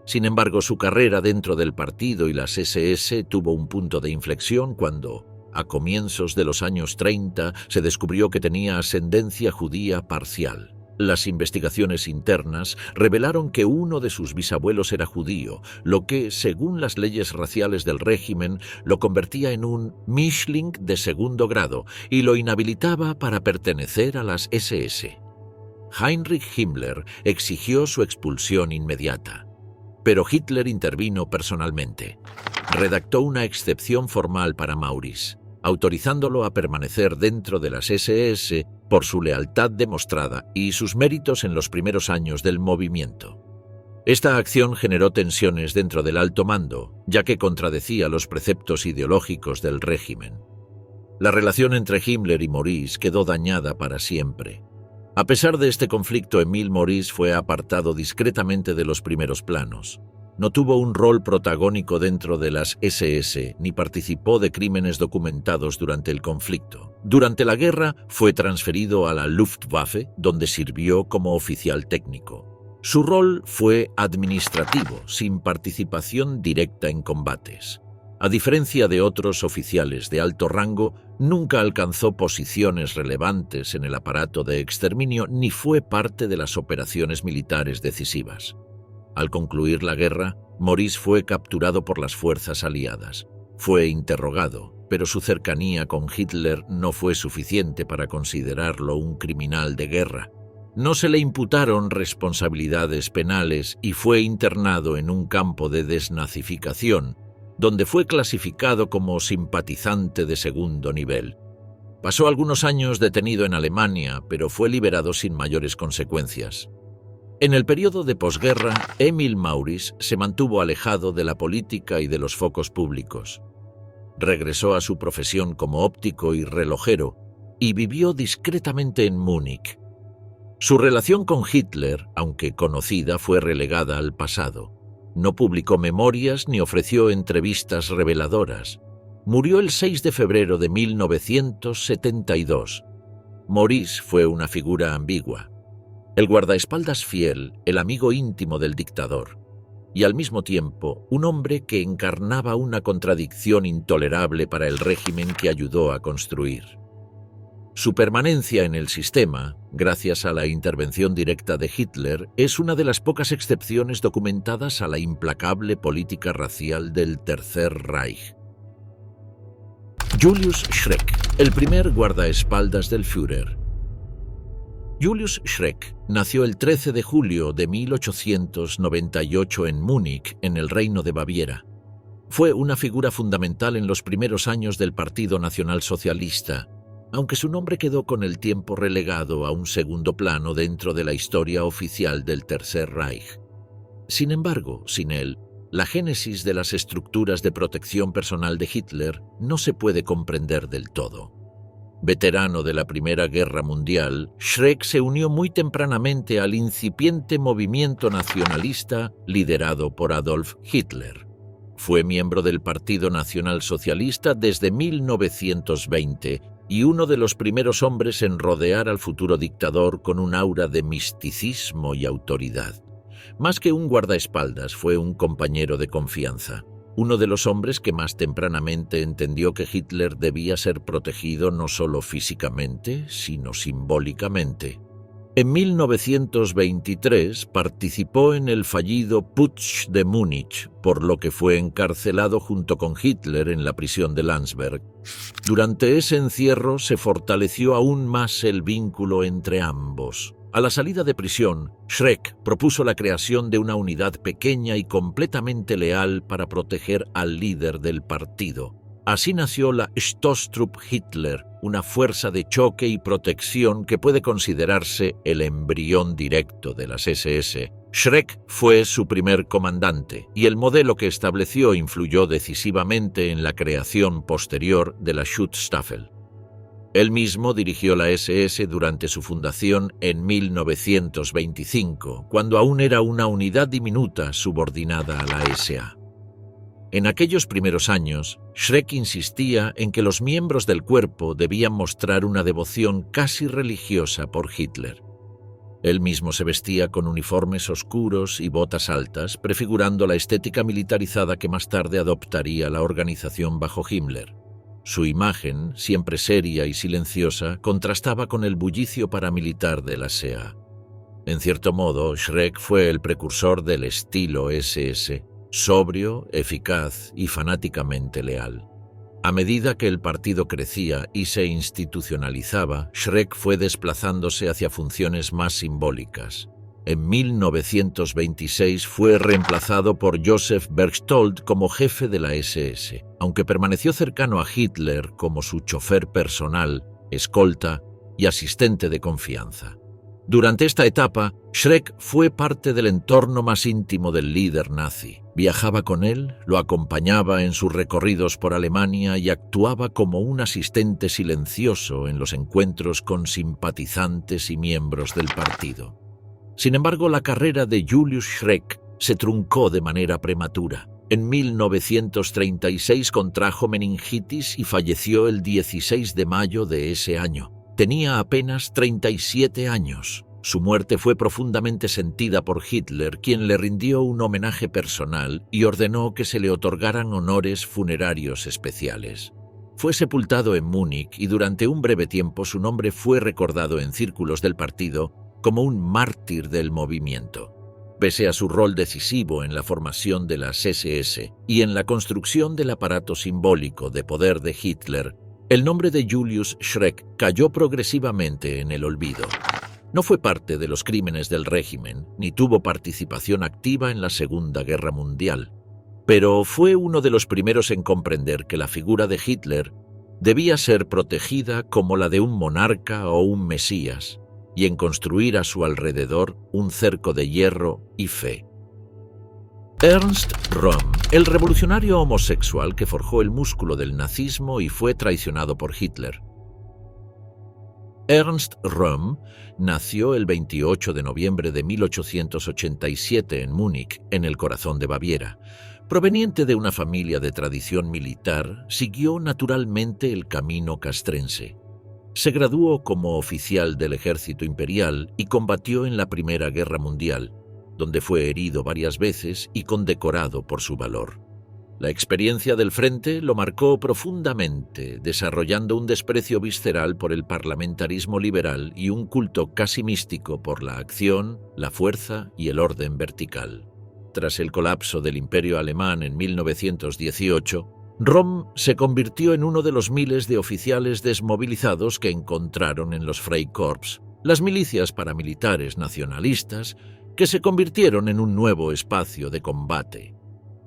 Sin embargo, su carrera dentro del partido y las SS tuvo un punto de inflexión cuando, a comienzos de los años 30, se descubrió que tenía ascendencia judía parcial. Las investigaciones internas revelaron que uno de sus bisabuelos era judío, lo que, según las leyes raciales del régimen, lo convertía en un Mischling de segundo grado y lo inhabilitaba para pertenecer a las SS. Heinrich Himmler exigió su expulsión inmediata. Pero Hitler intervino personalmente. Redactó una excepción formal para Maurice, autorizándolo a permanecer dentro de las SS por su lealtad demostrada y sus méritos en los primeros años del movimiento. Esta acción generó tensiones dentro del alto mando, ya que contradecía los preceptos ideológicos del régimen. La relación entre Himmler y Maurice quedó dañada para siempre. A pesar de este conflicto, Emil Maurice fue apartado discretamente de los primeros planos. No tuvo un rol protagónico dentro de las SS ni participó de crímenes documentados durante el conflicto. Durante la guerra fue transferido a la Luftwaffe, donde sirvió como oficial técnico. Su rol fue administrativo, sin participación directa en combates. A diferencia de otros oficiales de alto rango, nunca alcanzó posiciones relevantes en el aparato de exterminio ni fue parte de las operaciones militares decisivas. Al concluir la guerra, Maurice fue capturado por las fuerzas aliadas. Fue interrogado, pero su cercanía con Hitler no fue suficiente para considerarlo un criminal de guerra. No se le imputaron responsabilidades penales y fue internado en un campo de desnazificación, donde fue clasificado como simpatizante de segundo nivel. Pasó algunos años detenido en Alemania, pero fue liberado sin mayores consecuencias. En el periodo de posguerra, Emil Maurice se mantuvo alejado de la política y de los focos públicos. Regresó a su profesión como óptico y relojero y vivió discretamente en Múnich. Su relación con Hitler, aunque conocida, fue relegada al pasado. No publicó memorias ni ofreció entrevistas reveladoras. Murió el 6 de febrero de 1972. Maurice fue una figura ambigua. El guardaespaldas fiel, el amigo íntimo del dictador, y al mismo tiempo un hombre que encarnaba una contradicción intolerable para el régimen que ayudó a construir. Su permanencia en el sistema, gracias a la intervención directa de Hitler, es una de las pocas excepciones documentadas a la implacable política racial del Tercer Reich. Julius Schreck, el primer guardaespaldas del Führer. Julius Schreck nació el 13 de julio de 1898 en Múnich, en el Reino de Baviera. Fue una figura fundamental en los primeros años del Partido Nacional Socialista, aunque su nombre quedó con el tiempo relegado a un segundo plano dentro de la historia oficial del Tercer Reich. Sin embargo, sin él, la génesis de las estructuras de protección personal de Hitler no se puede comprender del todo. Veterano de la Primera Guerra Mundial, Schreck se unió muy tempranamente al incipiente movimiento nacionalista liderado por Adolf Hitler. Fue miembro del Partido Nacional Socialista desde 1920 y uno de los primeros hombres en rodear al futuro dictador con un aura de misticismo y autoridad. Más que un guardaespaldas, fue un compañero de confianza. Uno de los hombres que más tempranamente entendió que Hitler debía ser protegido no solo físicamente, sino simbólicamente. En 1923 participó en el fallido Putsch de Múnich, por lo que fue encarcelado junto con Hitler en la prisión de Landsberg. Durante ese encierro se fortaleció aún más el vínculo entre ambos. A la salida de prisión, Schreck propuso la creación de una unidad pequeña y completamente leal para proteger al líder del partido. Así nació la Stoßtruppe Hitler, una fuerza de choque y protección que puede considerarse el embrión directo de las SS. Schreck fue su primer comandante, y el modelo que estableció influyó decisivamente en la creación posterior de la Schutzstaffel. Él mismo dirigió la SS durante su fundación en 1925, cuando aún era una unidad diminuta subordinada a la SA. En aquellos primeros años, Schreck insistía en que los miembros del cuerpo debían mostrar una devoción casi religiosa por Hitler. Él mismo se vestía con uniformes oscuros y botas altas, prefigurando la estética militarizada que más tarde adoptaría la organización bajo Himmler. Su imagen, siempre seria y silenciosa, contrastaba con el bullicio paramilitar de la SA. En cierto modo, Schreck fue el precursor del estilo SS, sobrio, eficaz y fanáticamente leal. A medida que el partido crecía y se institucionalizaba, Schreck fue desplazándose hacia funciones más simbólicas. En 1926 fue reemplazado por Joseph Berchtold como jefe de la SS, aunque permaneció cercano a Hitler como su chofer personal, escolta y asistente de confianza. Durante esta etapa, Schreck fue parte del entorno más íntimo del líder nazi. Viajaba con él, lo acompañaba en sus recorridos por Alemania y actuaba como un asistente silencioso en los encuentros con simpatizantes y miembros del partido. Sin embargo, la carrera de Julius Schreck se truncó de manera prematura. En 1936 contrajo meningitis y falleció el 16 de mayo de ese año. Tenía apenas 37 años. Su muerte fue profundamente sentida por Hitler, quien le rindió un homenaje personal y ordenó que se le otorgaran honores funerarios especiales. Fue sepultado en Múnich y durante un breve tiempo su nombre fue recordado en círculos del partido como un mártir del movimiento. Pese a su rol decisivo en la formación de las SS y en la construcción del aparato simbólico de poder de Hitler, el nombre de Julius Schreck cayó progresivamente en el olvido. No fue parte de los crímenes del régimen, ni tuvo participación activa en la Segunda Guerra Mundial, pero fue uno de los primeros en comprender que la figura de Hitler debía ser protegida como la de un monarca o un mesías, y en construir a su alrededor un cerco de hierro y fe. Ernst Röhm, el revolucionario homosexual que forjó el músculo del nazismo y fue traicionado por Hitler. Ernst Röhm nació el 28 de noviembre de 1887 en Múnich, en el corazón de Baviera. Proveniente de una familia de tradición militar, siguió naturalmente el camino castrense. Se graduó como oficial del ejército imperial y combatió en la Primera Guerra Mundial, donde fue herido varias veces y condecorado por su valor. La experiencia del frente lo marcó profundamente, desarrollando un desprecio visceral por el parlamentarismo liberal y un culto casi místico por la acción, la fuerza y el orden vertical. Tras el colapso del Imperio alemán en 1918, Röhm se convirtió en uno de los miles de oficiales desmovilizados que encontraron en los Freikorps, las milicias paramilitares nacionalistas que se convirtieron en un nuevo espacio de combate.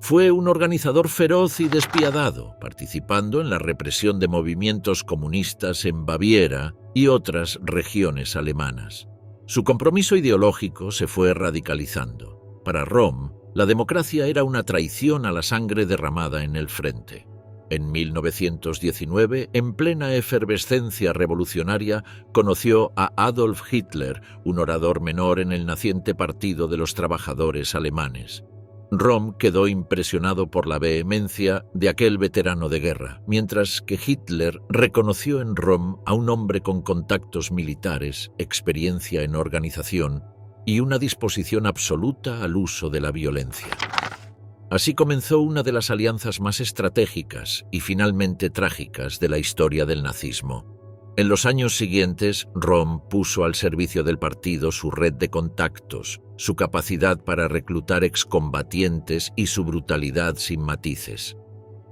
Fue un organizador feroz y despiadado, participando en la represión de movimientos comunistas en Baviera y otras regiones alemanas. Su compromiso ideológico se fue radicalizando. Para Röhm, la democracia era una traición a la sangre derramada en el frente. En 1919, en plena efervescencia revolucionaria, conoció a Adolf Hitler, un orador menor en el naciente Partido de los Trabajadores Alemanes. Röhm quedó impresionado por la vehemencia de aquel veterano de guerra, mientras que Hitler reconoció en Röhm a un hombre con contactos militares, experiencia en organización y una disposición absoluta al uso de la violencia. Así comenzó una de las alianzas más estratégicas y finalmente trágicas de la historia del nazismo. En los años siguientes, Röhm puso al servicio del partido su red de contactos, su capacidad para reclutar excombatientes y su brutalidad sin matices.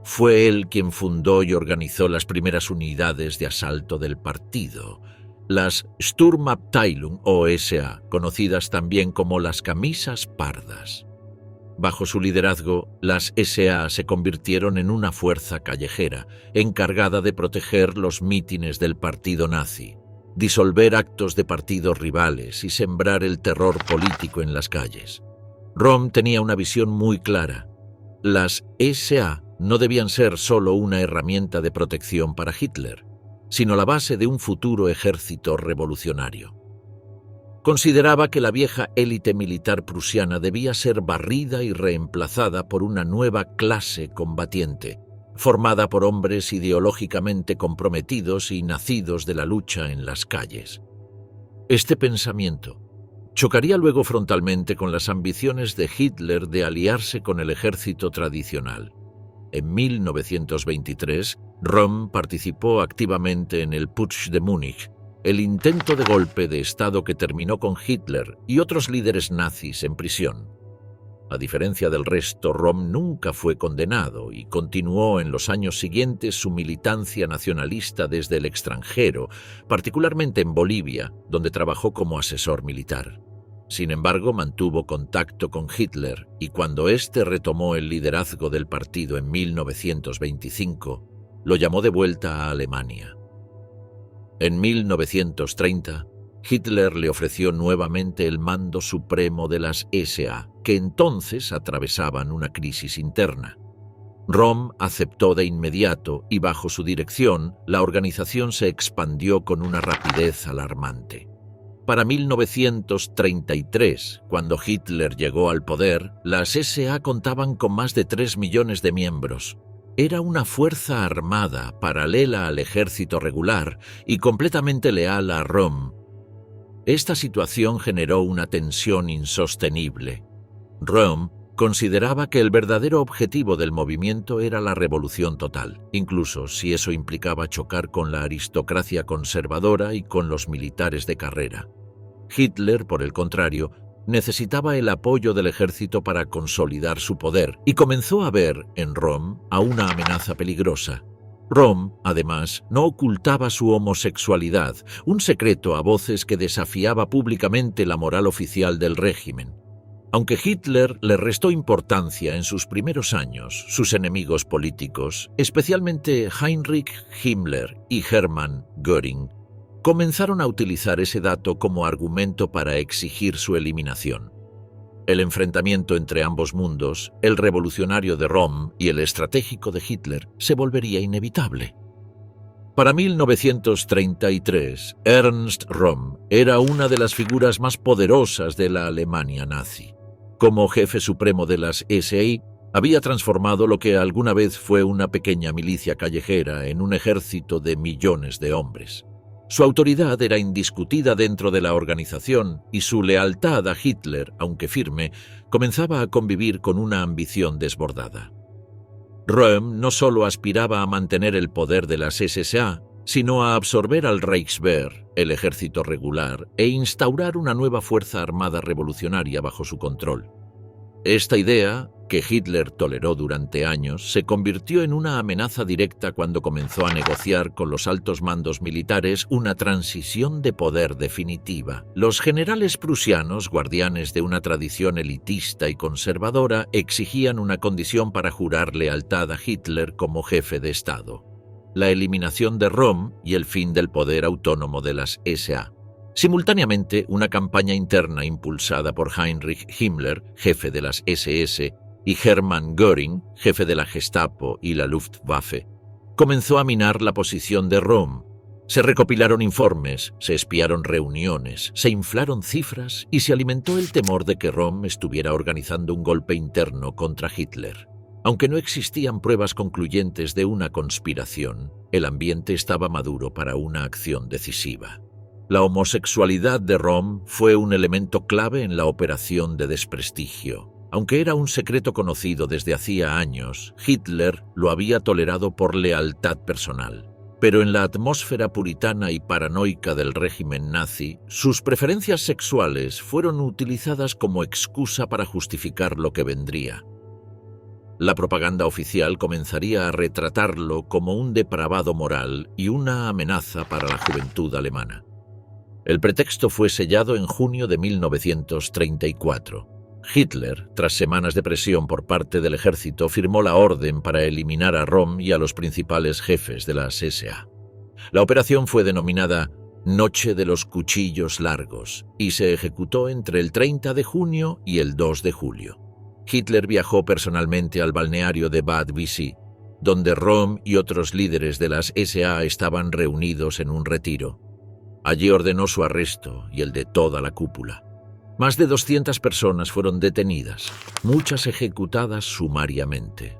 Fue él quien fundó y organizó las primeras unidades de asalto del partido, las Sturmabteilung o SA, conocidas también como las camisas pardas. Bajo su liderazgo, las SA se convirtieron en una fuerza callejera, encargada de proteger los mítines del partido nazi, disolver actos de partidos rivales y sembrar el terror político en las calles. Röhm tenía una visión muy clara. Las SA no debían ser solo una herramienta de protección para Hitler, sino la base de un futuro ejército revolucionario. Consideraba que la vieja élite militar prusiana debía ser barrida y reemplazada por una nueva clase combatiente, formada por hombres ideológicamente comprometidos y nacidos de la lucha en las calles. Este pensamiento chocaría luego frontalmente con las ambiciones de Hitler de aliarse con el ejército tradicional. En 1923, Röhm participó activamente en el Putsch de Múnich, el intento de golpe de Estado que terminó con Hitler y otros líderes nazis en prisión. A diferencia del resto, Röhm nunca fue condenado y continuó en los años siguientes su militancia nacionalista desde el extranjero, particularmente en Bolivia, donde trabajó como asesor militar. Sin embargo, mantuvo contacto con Hitler y cuando éste retomó el liderazgo del partido en 1925, lo llamó de vuelta a Alemania. En 1930, Hitler le ofreció nuevamente el mando supremo de las SA, que entonces atravesaban una crisis interna. Röhm aceptó de inmediato y bajo su dirección, la organización se expandió con una rapidez alarmante. Para 1933, cuando Hitler llegó al poder, las SA contaban con más de 3 millones de miembros. Era una fuerza armada paralela al ejército regular y completamente leal a Röhm. Esta situación generó una tensión insostenible. Röhm consideraba que el verdadero objetivo del movimiento era la revolución total, incluso si eso implicaba chocar con la aristocracia conservadora y con los militares de carrera. Hitler, por el contrario, necesitaba el apoyo del ejército para consolidar su poder y comenzó a ver en Röhm a una amenaza peligrosa. Röhm, además, no ocultaba su homosexualidad, un secreto a voces que desafiaba públicamente la moral oficial del régimen. Aunque Hitler le restó importancia en sus primeros años, sus enemigos políticos, especialmente Heinrich Himmler y Hermann Göring, comenzaron a utilizar ese dato como argumento para exigir su eliminación. El enfrentamiento entre ambos mundos, el revolucionario de Röhm y el estratégico de Hitler, se volvería inevitable. Para 1933, Ernst Röhm era una de las figuras más poderosas de la Alemania nazi. Como jefe supremo de las SI, había transformado lo que alguna vez fue una pequeña milicia callejera en un ejército de millones de hombres. Su autoridad era indiscutida dentro de la organización y su lealtad a Hitler, aunque firme, comenzaba a convivir con una ambición desbordada. Röhm no solo aspiraba a mantener el poder de las SA, sino a absorber al Reichswehr, el ejército regular, e instaurar una nueva fuerza armada revolucionaria bajo su control. Esta idea, que Hitler toleró durante años, se convirtió en una amenaza directa cuando comenzó a negociar con los altos mandos militares una transición de poder definitiva. Los generales prusianos, guardianes de una tradición elitista y conservadora, exigían una condición para jurar lealtad a Hitler como jefe de Estado: la eliminación de Röhm y el fin del poder autónomo de las SA. Simultáneamente, una campaña interna impulsada por Heinrich Himmler, jefe de las SS, y Hermann Göring, jefe de la Gestapo y la Luftwaffe, comenzó a minar la posición de Röhm. Se recopilaron informes, se espiaron reuniones, se inflaron cifras y se alimentó el temor de que Röhm estuviera organizando un golpe interno contra Hitler. Aunque no existían pruebas concluyentes de una conspiración, el ambiente estaba maduro para una acción decisiva. La homosexualidad de Röhm fue un elemento clave en la operación de desprestigio. Aunque era un secreto conocido desde hacía años, Hitler lo había tolerado por lealtad personal. Pero en la atmósfera puritana y paranoica del régimen nazi, sus preferencias sexuales fueron utilizadas como excusa para justificar lo que vendría. La propaganda oficial comenzaría a retratarlo como un depravado moral y una amenaza para la juventud alemana. El pretexto fue sellado en junio de 1934. Hitler, tras semanas de presión por parte del ejército, firmó la orden para eliminar a Röhm y a los principales jefes de las SA. La operación fue denominada Noche de los Cuchillos Largos y se ejecutó entre el 30 de junio y el 2 de julio. Hitler viajó personalmente al balneario de Bad Wiessee, donde Röhm y otros líderes de las SA estaban reunidos en un retiro. Allí ordenó su arresto y el de toda la cúpula. Más de 200 personas fueron detenidas, muchas ejecutadas sumariamente.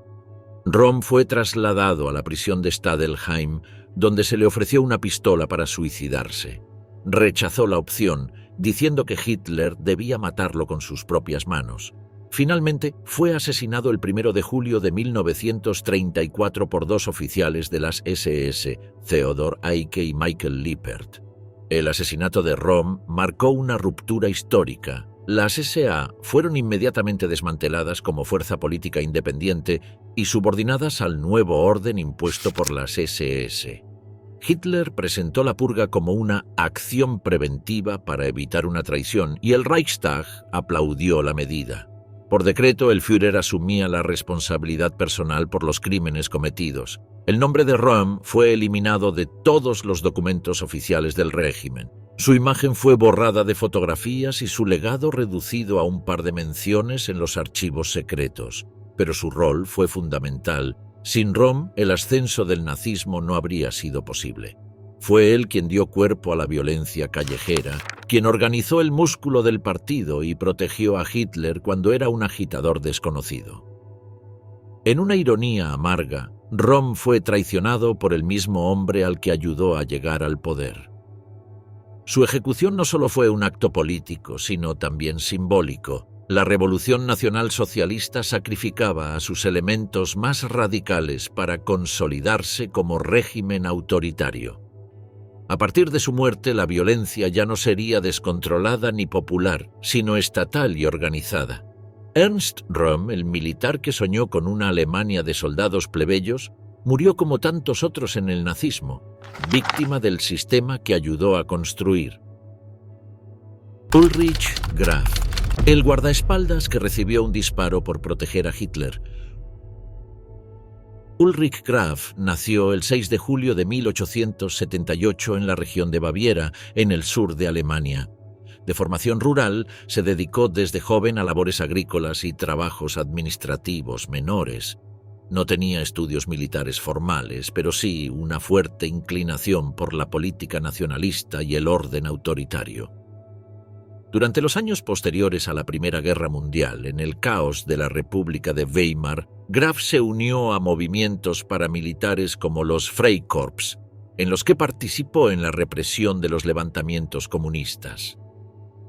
Röhm fue trasladado a la prisión de Stadelheim, donde se le ofreció una pistola para suicidarse. Rechazó la opción, diciendo que Hitler debía matarlo con sus propias manos. Finalmente, fue asesinado el 1 de julio de 1934 por dos oficiales de las SS, Theodor Eicke y Michael Lippert. El asesinato de Röhm marcó una ruptura histórica. Las SA fueron inmediatamente desmanteladas como fuerza política independiente y subordinadas al nuevo orden impuesto por las SS. Hitler presentó la purga como una acción preventiva para evitar una traición y el Reichstag aplaudió la medida. Por decreto, el Führer asumía la responsabilidad personal por los crímenes cometidos. El nombre de Röhm fue eliminado de todos los documentos oficiales del régimen. Su imagen fue borrada de fotografías y su legado reducido a un par de menciones en los archivos secretos. Pero su rol fue fundamental. Sin Röhm, el ascenso del nazismo no habría sido posible. Fue él quien dio cuerpo a la violencia callejera, quien organizó el músculo del partido y protegió a Hitler cuando era un agitador desconocido. En una ironía amarga, Röhm fue traicionado por el mismo hombre al que ayudó a llegar al poder. Su ejecución no solo fue un acto político, sino también simbólico. La Revolución Nacional Socialista sacrificaba a sus elementos más radicales para consolidarse como régimen autoritario. A partir de su muerte, la violencia ya no sería descontrolada ni popular, sino estatal y organizada. Ernst Röhm, el militar que soñó con una Alemania de soldados plebeyos, murió como tantos otros en el nazismo, víctima del sistema que ayudó a construir. Ulrich Graf, el guardaespaldas que recibió un disparo por proteger a Hitler. Ulrich Graf nació el 6 de julio de 1878 en la región de Baviera, en el sur de Alemania. De formación rural, se dedicó desde joven a labores agrícolas y trabajos administrativos menores. No tenía estudios militares formales, pero sí una fuerte inclinación por la política nacionalista y el orden autoritario. Durante los años posteriores a la Primera Guerra Mundial, en el caos de la República de Weimar, Graf se unió a movimientos paramilitares como los Freikorps, en los que participó en la represión de los levantamientos comunistas.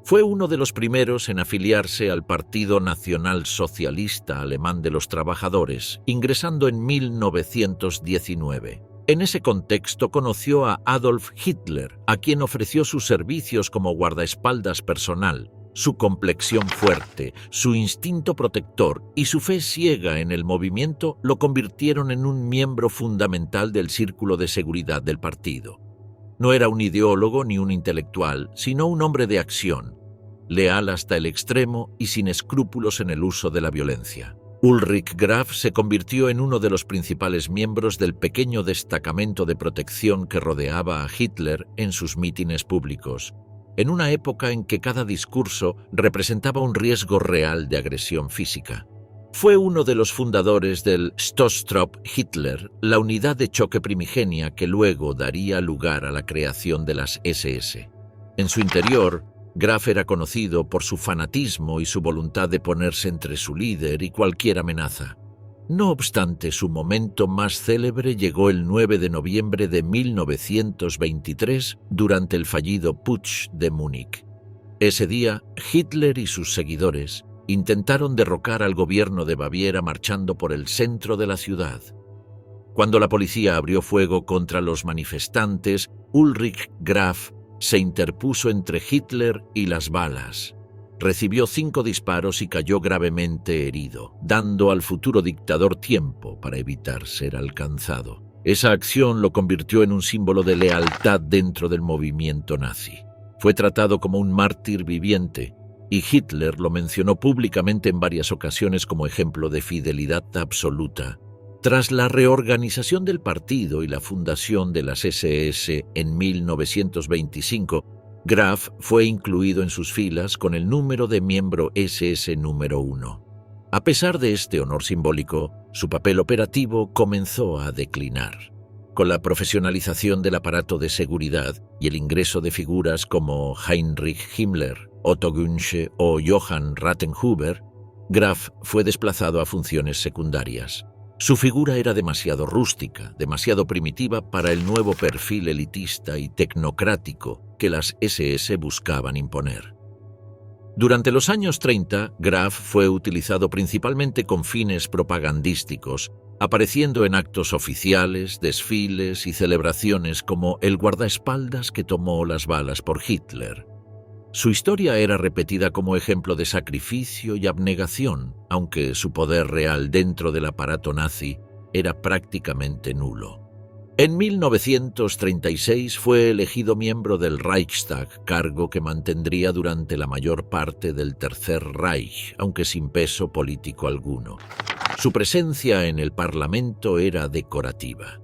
Fue uno de los primeros en afiliarse al Partido Nacional Socialista Alemán de los Trabajadores, ingresando en 1919. En ese contexto conoció a Adolf Hitler, a quien ofreció sus servicios como guardaespaldas personal. Su complexión fuerte, su instinto protector y su fe ciega en el movimiento lo convirtieron en un miembro fundamental del círculo de seguridad del partido. No era un ideólogo ni un intelectual, sino un hombre de acción, leal hasta el extremo y sin escrúpulos en el uso de la violencia. Ulrich Graf se convirtió en uno de los principales miembros del pequeño destacamento de protección que rodeaba a Hitler en sus mítines públicos. en una época en que cada discurso representaba un riesgo real de agresión física. Fue uno de los fundadores del Sturmtrupp Hitler, la unidad de choque primigenia que luego daría lugar a la creación de las SS. En su interior, Graf era conocido por su fanatismo y su voluntad de ponerse entre su líder y cualquier amenaza. No obstante, su momento más célebre llegó el 9 de noviembre de 1923 durante el fallido Putsch de Múnich. Ese día, Hitler y sus seguidores intentaron derrocar al gobierno de Baviera marchando por el centro de la ciudad. Cuando la policía abrió fuego contra los manifestantes, Ulrich Graf se interpuso entre Hitler y las balas. Recibió 5 disparos y cayó gravemente herido, dando al futuro dictador tiempo para evitar ser alcanzado. Esa acción lo convirtió en un símbolo de lealtad dentro del movimiento nazi. Fue tratado como un mártir viviente, y Hitler lo mencionó públicamente en varias ocasiones como ejemplo de fidelidad absoluta. Tras la reorganización del partido y la fundación de las SS en 1925, Graf fue incluido en sus filas con el número de miembro SS número 1. A pesar de este honor simbólico, su papel operativo comenzó a declinar. Con la profesionalización del aparato de seguridad y el ingreso de figuras como Heinrich Himmler, Otto Günsche o Johann Rathenhuber, Graf fue desplazado a funciones secundarias. Su figura era demasiado rústica, demasiado primitiva para el nuevo perfil elitista y tecnocrático que las SS buscaban imponer. Durante los años 30, Graf fue utilizado principalmente con fines propagandísticos, apareciendo en actos oficiales, desfiles y celebraciones como el guardaespaldas que tomó las balas por Hitler. Su historia era repetida como ejemplo de sacrificio y abnegación, aunque su poder real dentro del aparato nazi era prácticamente nulo. En 1936 fue elegido miembro del Reichstag, cargo que mantendría durante la mayor parte del Tercer Reich, aunque sin peso político alguno. Su presencia en el Parlamento era decorativa.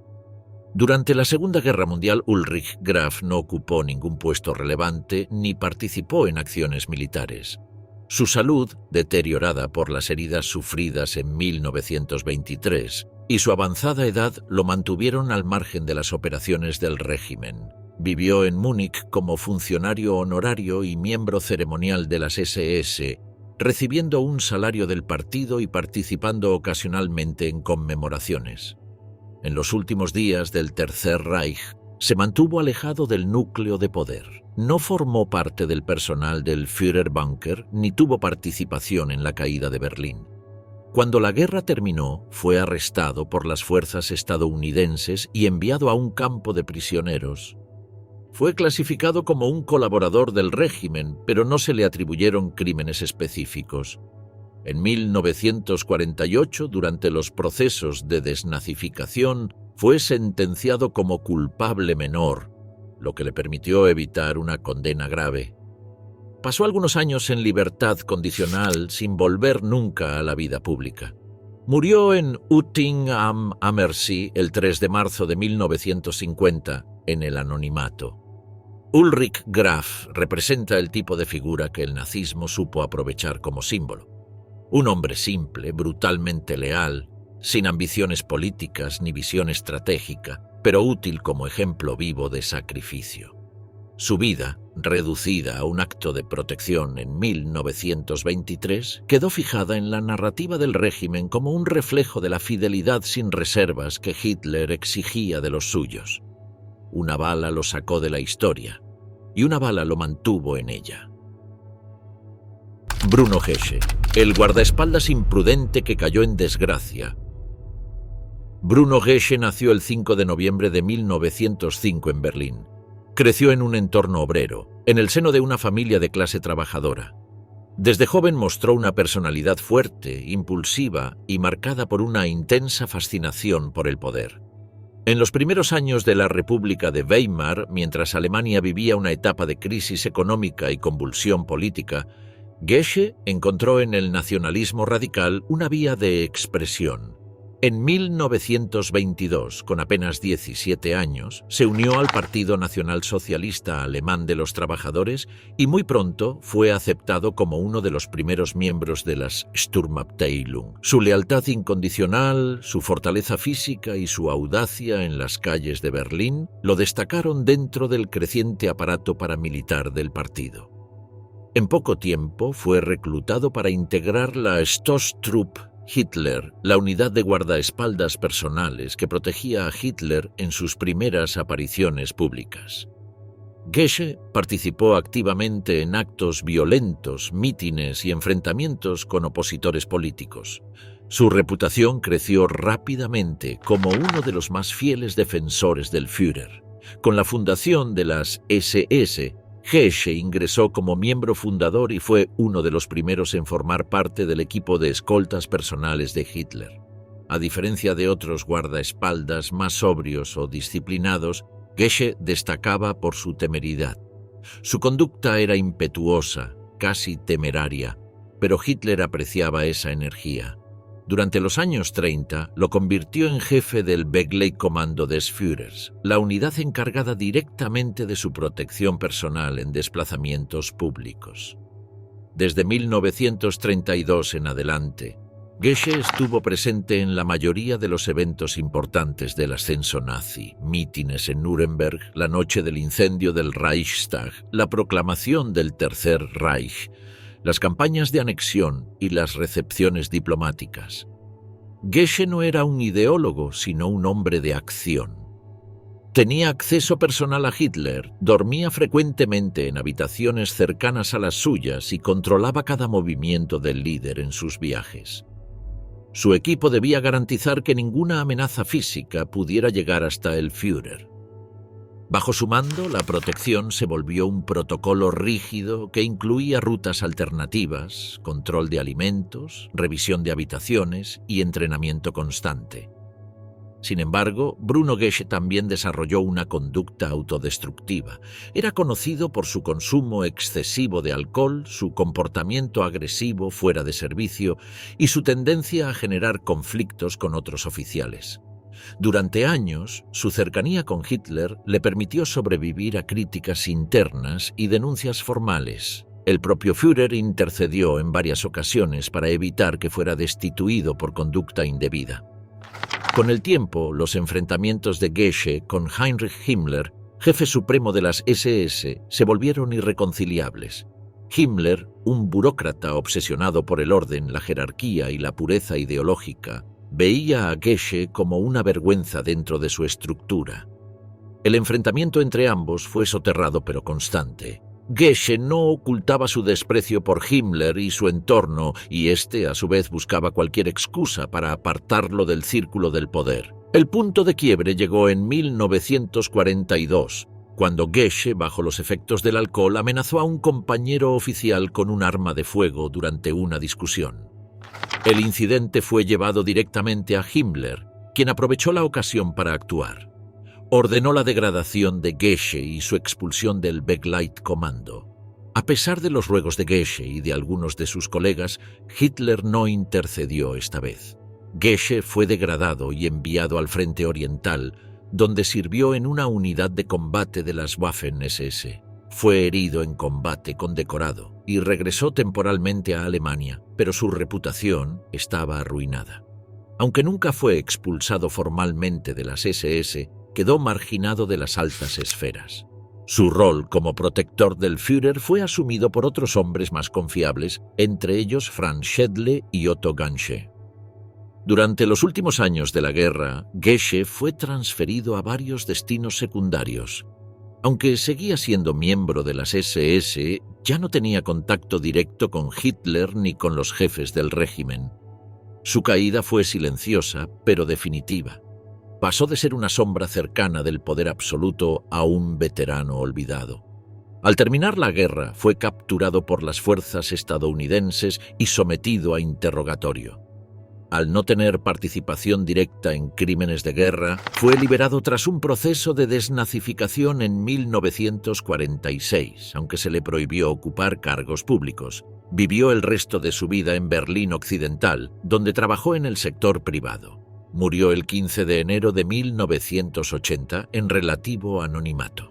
Durante la Segunda Guerra Mundial, Ulrich Graf no ocupó ningún puesto relevante ni participó en acciones militares. Su salud, deteriorada por las heridas sufridas en 1923, y su avanzada edad lo mantuvieron al margen de las operaciones del régimen. Vivió en Múnich como funcionario honorario y miembro ceremonial de las SS, recibiendo un salario del partido y participando ocasionalmente en conmemoraciones. En los últimos días del Tercer Reich, se mantuvo alejado del núcleo de poder. No formó parte del personal del Führerbunker ni tuvo participación en la caída de Berlín. Cuando la guerra terminó, fue arrestado por las fuerzas estadounidenses y enviado a un campo de prisioneros. Fue clasificado como un colaborador del régimen, pero no se le atribuyeron crímenes específicos. En 1948, durante los procesos de desnazificación, fue sentenciado como culpable menor, lo que le permitió evitar una condena grave. Pasó algunos años en libertad condicional sin volver nunca a la vida pública. Murió en Utting am Ammersee el 3 de marzo de 1950 en el anonimato. Ulrich Graf representa el tipo de figura que el nazismo supo aprovechar como símbolo. Un hombre simple, brutalmente leal, sin ambiciones políticas ni visión estratégica, pero útil como ejemplo vivo de sacrificio. Su vida, reducida a un acto de protección en 1923, quedó fijada en la narrativa del régimen como un reflejo de la fidelidad sin reservas que Hitler exigía de los suyos. Una bala lo sacó de la historia, y una bala lo mantuvo en ella. Bruno Gesche, el guardaespaldas imprudente que cayó en desgracia. Bruno Gesche nació el 5 de noviembre de 1905 en Berlín. Creció en un entorno obrero, en el seno de una familia de clase trabajadora. Desde joven mostró una personalidad fuerte, impulsiva y marcada por una intensa fascinación por el poder. En los primeros años de la República de Weimar, mientras Alemania vivía una etapa de crisis económica y convulsión política, Gesche encontró en el nacionalismo radical una vía de expresión. En 1922, con apenas 17 años, se unió al Partido Nacionalsocialista Alemán de los Trabajadores y muy pronto fue aceptado como uno de los primeros miembros de las Sturmabteilung. Su lealtad incondicional, su fortaleza física y su audacia en las calles de Berlín lo destacaron dentro del creciente aparato paramilitar del partido. En poco tiempo fue reclutado para integrar la Stoßtruppe Hitler, la unidad de guardaespaldas personales que protegía a Hitler en sus primeras apariciones públicas. Gesche participó activamente en actos violentos, mítines y enfrentamientos con opositores políticos. Su reputación creció rápidamente como uno de los más fieles defensores del Führer. Con la fundación de las SS, Gesche ingresó como miembro fundador y fue uno de los primeros en formar parte del equipo de escoltas personales de Hitler. A diferencia de otros guardaespaldas más sobrios o disciplinados, Gesche destacaba por su temeridad. Su conducta era impetuosa, casi temeraria, pero Hitler apreciaba esa energía. Durante los años 30 lo convirtió en jefe del Begleitkommando des Führers, la unidad encargada directamente de su protección personal en desplazamientos públicos. Desde 1932 en adelante, Gesche estuvo presente en la mayoría de los eventos importantes del ascenso nazi: mítines en Nuremberg, la noche del incendio del Reichstag, la proclamación del Tercer Reich, las campañas de anexión y las recepciones diplomáticas. Gesche no era un ideólogo, sino un hombre de acción. Tenía acceso personal a Hitler, dormía frecuentemente en habitaciones cercanas a las suyas y controlaba cada movimiento del líder en sus viajes. Su equipo debía garantizar que ninguna amenaza física pudiera llegar hasta el Führer. Bajo su mando, la protección se volvió un protocolo rígido que incluía rutas alternativas, control de alimentos, revisión de habitaciones y entrenamiento constante. Sin embargo, Bruno Gesche también desarrolló una conducta autodestructiva. Era conocido por su consumo excesivo de alcohol, su comportamiento agresivo fuera de servicio y su tendencia a generar conflictos con otros oficiales. Durante años, su cercanía con Hitler le permitió sobrevivir a críticas internas y denuncias formales. El propio Führer intercedió en varias ocasiones para evitar que fuera destituido por conducta indebida. Con el tiempo, los enfrentamientos de Gesche con Heinrich Himmler, jefe supremo de las SS, se volvieron irreconciliables. Himmler, un burócrata obsesionado por el orden, la jerarquía y la pureza ideológica, veía a Gesche como una vergüenza dentro de su estructura. El enfrentamiento entre ambos fue soterrado pero constante. Gesche no ocultaba su desprecio por Himmler y su entorno, y este a su vez buscaba cualquier excusa para apartarlo del círculo del poder. El punto de quiebre llegó en 1942, cuando Gesche, bajo los efectos del alcohol, amenazó a un compañero oficial con un arma de fuego durante una discusión. El incidente fue llevado directamente a Himmler, quien aprovechó la ocasión para actuar. Ordenó la degradación de Gesche y su expulsión del Begleitkommando. A pesar de los ruegos de Gesche y de algunos de sus colegas, Hitler no intercedió esta vez. Gesche fue degradado y enviado al Frente Oriental, donde sirvió en una unidad de combate de las Waffen-SS. Fue herido en combate condecorado y regresó temporalmente a Alemania, pero su reputación estaba arruinada. Aunque nunca fue expulsado formalmente de las SS, quedó marginado de las altas esferas. Su rol como protector del Führer fue asumido por otros hombres más confiables, entre ellos Franz Schädle y Otto Ganche. Durante los últimos años de la guerra, Gesche fue transferido a varios destinos secundarios. Aunque seguía siendo miembro de las SS, ya no tenía contacto directo con Hitler ni con los jefes del régimen. Su caída fue silenciosa, pero definitiva. Pasó de ser una sombra cercana del poder absoluto a un veterano olvidado. Al terminar la guerra, fue capturado por las fuerzas estadounidenses y sometido a interrogatorio. Al no tener participación directa en crímenes de guerra, fue liberado tras un proceso de desnazificación en 1946, aunque se le prohibió ocupar cargos públicos. Vivió el resto de su vida en Berlín Occidental, donde trabajó en el sector privado. murió el 15 de enero de 1980 en relativo anonimato.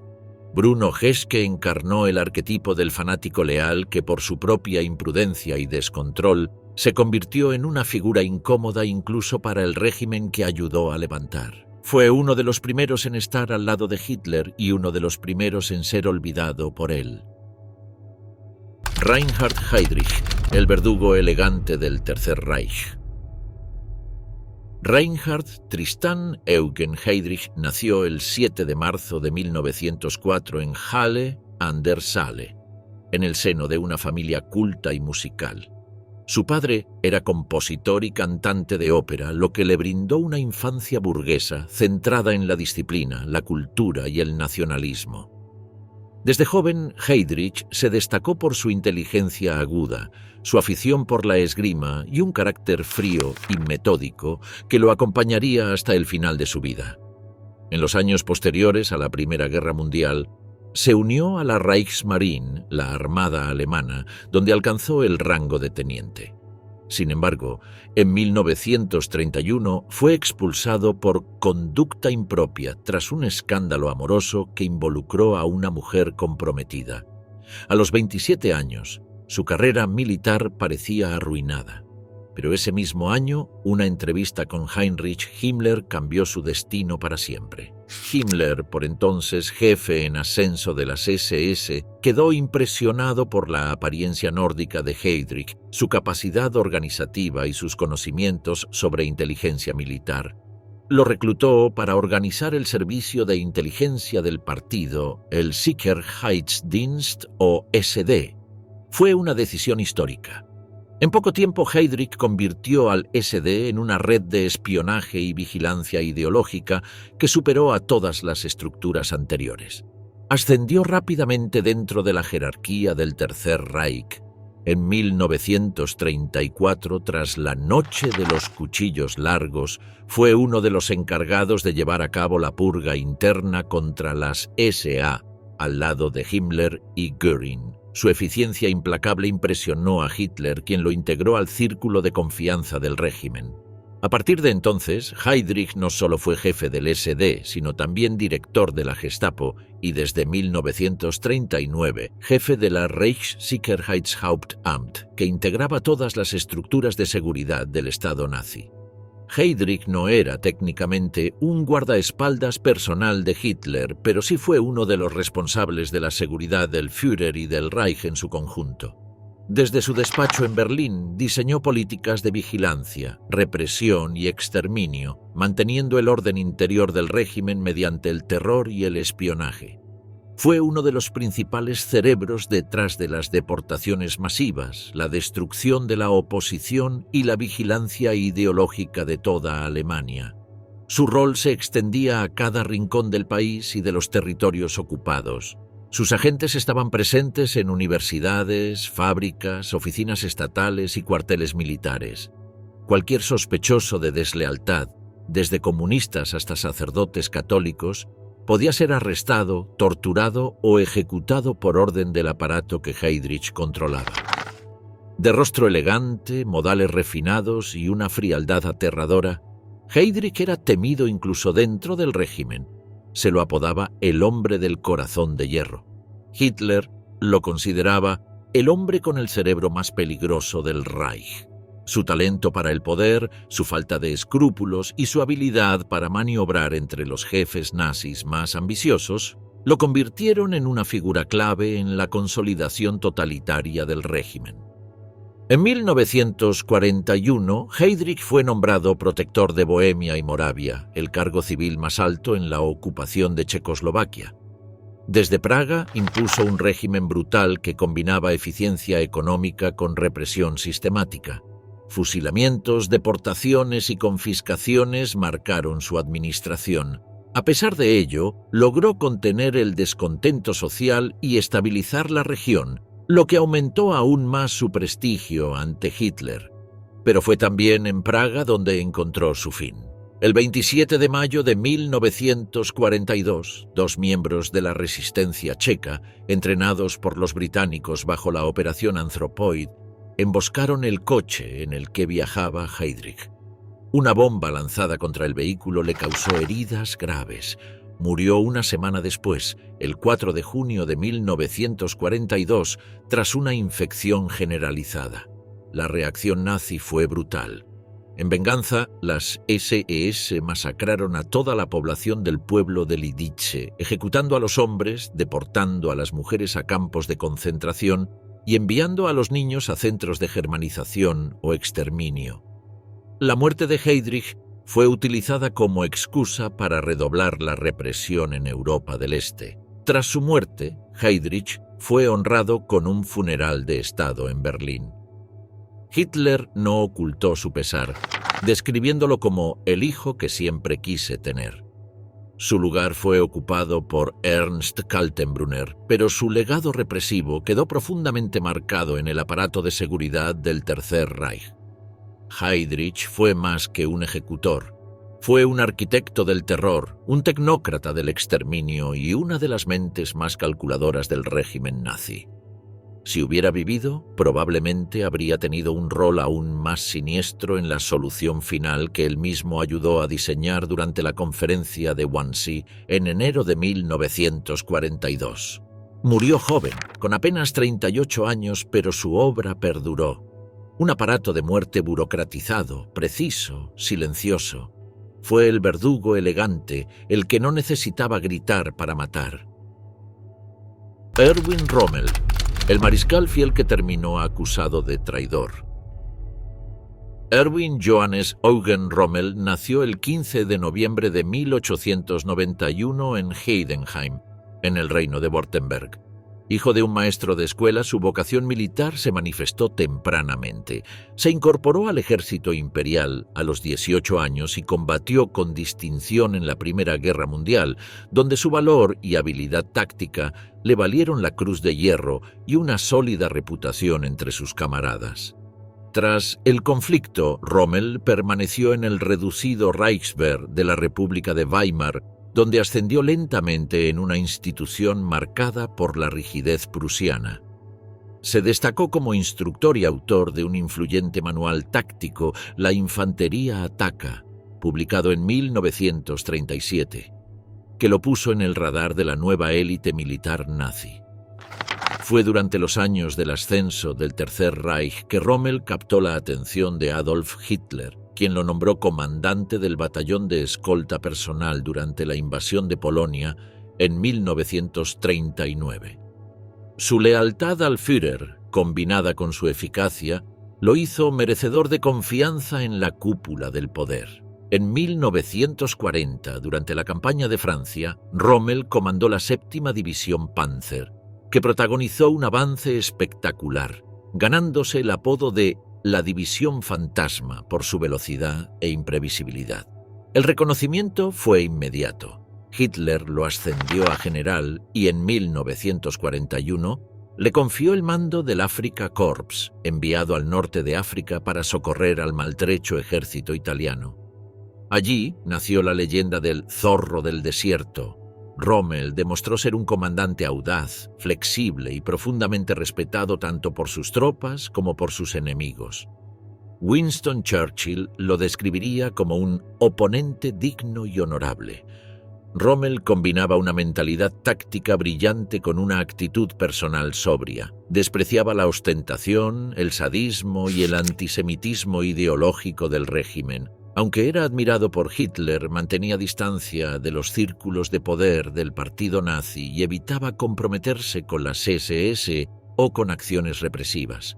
Bruno Geschke encarnó el arquetipo del fanático leal que por su propia imprudencia y descontrol se convirtió en una figura incómoda incluso para el régimen que ayudó a levantar. Fue uno de los primeros en estar al lado de Hitler y uno de los primeros en ser olvidado por él. Reinhard Heydrich, el verdugo elegante del Tercer Reich. Reinhard Tristan Eugen Heydrich nació el 7 de marzo de 1904 en Halle an der Saale, en el seno de una familia culta y musical. Su padre era compositor y cantante de ópera, lo que le brindó una infancia burguesa centrada en la disciplina, la cultura y el nacionalismo. Desde joven, Heydrich se destacó por su inteligencia aguda, su afición por la esgrima y un carácter frío y metódico que lo acompañaría hasta el final de su vida. En los años posteriores a la Primera Guerra Mundial, se unió a la Reichsmarine, la Armada alemana, donde alcanzó el rango de teniente. Sin embargo, en 1931 fue expulsado por conducta impropia tras un escándalo amoroso que involucró a una mujer comprometida. A los 27 años, su carrera militar parecía arruinada. Pero ese mismo año, una entrevista con Heinrich Himmler cambió su destino para siempre. Himmler, por entonces jefe en ascenso de las SS, quedó impresionado por la apariencia nórdica de Heydrich, su capacidad organizativa y sus conocimientos sobre inteligencia militar. Lo reclutó para organizar el servicio de inteligencia del partido, el Sicherheitsdienst o SD. Fue una decisión histórica. En poco tiempo, Heydrich convirtió al SD en una red de espionaje y vigilancia ideológica que superó a todas las estructuras anteriores. Ascendió rápidamente dentro de la jerarquía del Tercer Reich. En 1934, tras la Noche de los Cuchillos Largos, fue uno de los encargados de llevar a cabo la purga interna contra las SA, al lado de Himmler y Göring. Su eficiencia implacable impresionó a Hitler, quien lo integró al círculo de confianza del régimen. A partir de entonces, Heydrich no solo fue jefe del SD, sino también director de la Gestapo y desde 1939 jefe de la Reichssicherheitshauptamt, que integraba todas las estructuras de seguridad del Estado nazi. Heydrich no era técnicamente un guardaespaldas personal de Hitler, pero sí fue uno de los responsables de la seguridad del Führer y del Reich en su conjunto. Desde su despacho en Berlín diseñó políticas de vigilancia, represión y exterminio, manteniendo el orden interior del régimen mediante el terror y el espionaje. Fue uno de los principales cerebros detrás de las deportaciones masivas, la destrucción de la oposición y la vigilancia ideológica de toda Alemania. Su rol se extendía a cada rincón del país y de los territorios ocupados. Sus agentes estaban presentes en universidades, fábricas, oficinas estatales y cuarteles militares. Cualquier sospechoso de deslealtad, desde comunistas hasta sacerdotes católicos, podía ser arrestado, torturado o ejecutado por orden del aparato que Heydrich controlaba. De rostro elegante, modales refinados y una frialdad aterradora, Heydrich era temido incluso dentro del régimen. Se lo apodaba el hombre del corazón de hierro. Hitler lo consideraba el hombre con el cerebro más peligroso del Reich. Su talento para el poder, su falta de escrúpulos y su habilidad para maniobrar entre los jefes nazis más ambiciosos lo convirtieron en una figura clave en la consolidación totalitaria del régimen. En 1941, Heydrich fue nombrado protector de Bohemia y Moravia, el cargo civil más alto en la ocupación de Checoslovaquia. Desde Praga impuso un régimen brutal que combinaba eficiencia económica con represión sistemática. Fusilamientos, deportaciones y confiscaciones marcaron su administración. A pesar de ello, logró contener el descontento social y estabilizar la región, lo que aumentó aún más su prestigio ante Hitler. Pero fue también en Praga donde encontró su fin. El 27 de mayo de 1942, dos miembros de la resistencia checa, entrenados por los británicos bajo la Operación Anthropoid, emboscaron el coche en el que viajaba Heydrich. Una bomba lanzada contra el vehículo le causó heridas graves. Murió una semana después, el 4 de junio de 1942, tras una infección generalizada. La reacción nazi fue brutal. En venganza, las SS masacraron a toda la población del pueblo de Lidice, ejecutando a los hombres, deportando a las mujeres a campos de concentración y enviando a los niños a centros de germanización o exterminio. La muerte de Heydrich fue utilizada como excusa para redoblar la represión en Europa del Este. Tras su muerte, Heydrich fue honrado con un funeral de Estado en Berlín. Hitler no ocultó su pesar, describiéndolo como el hijo que siempre quise tener. Su lugar fue ocupado por Ernst Kaltenbrunner, pero su legado represivo quedó profundamente marcado en el aparato de seguridad del Tercer Reich. Heydrich fue más que un ejecutor. Fue un arquitecto del terror, un tecnócrata del exterminio y una de las mentes más calculadoras del régimen nazi. Si hubiera vivido, probablemente habría tenido un rol aún más siniestro en la solución final que él mismo ayudó a diseñar durante la conferencia de Wannsee en enero de 1942. Murió joven, con apenas 38 años, pero su obra perduró. Un aparato de muerte burocratizado, preciso, silencioso. Fue el verdugo elegante, el que no necesitaba gritar para matar. Erwin Rommel, el mariscal fiel que terminó acusado de traidor. Erwin Johannes Eugen Rommel nació el 15 de noviembre de 1891 en Heidenheim, en el reino de Württemberg. Hijo de un maestro de escuela, su vocación militar se manifestó tempranamente. Se incorporó al ejército imperial a los 18 años y combatió con distinción en la Primera Guerra Mundial, donde su valor y habilidad táctica le valieron la Cruz de Hierro y una sólida reputación entre sus camaradas. Tras el conflicto, Rommel permaneció en el reducido Reichswehr de la República de Weimar, donde ascendió lentamente en una institución marcada por la rigidez prusiana. Se destacó como instructor y autor de un influyente manual táctico, La Infantería Ataca, publicado en 1937, que lo puso en el radar de la nueva élite militar nazi. Fue durante los años del ascenso del Tercer Reich que Rommel captó la atención de Adolf Hitler, quien lo nombró comandante del batallón de escolta personal durante la invasión de Polonia en 1939. Su lealtad al Führer, combinada con su eficacia, lo hizo merecedor de confianza en la cúpula del poder. En 1940, durante la campaña de Francia, Rommel comandó la 7ª División Panzer, que protagonizó un avance espectacular, ganándose el apodo de la División Fantasma por su velocidad e imprevisibilidad. El reconocimiento fue inmediato. Hitler lo ascendió a general y en 1941 le confió el mando del Afrika Korps, enviado al norte de África para socorrer al maltrecho ejército italiano. Allí nació la leyenda del Zorro del Desierto. Rommel demostró ser un comandante audaz, flexible y profundamente respetado tanto por sus tropas como por sus enemigos. Winston Churchill lo describiría como un oponente digno y honorable. Rommel combinaba una mentalidad táctica brillante con una actitud personal sobria. Despreciaba la ostentación, el sadismo y el antisemitismo ideológico del régimen. Aunque era admirado por Hitler, mantenía distancia de los círculos de poder del partido nazi y evitaba comprometerse con las SS o con acciones represivas.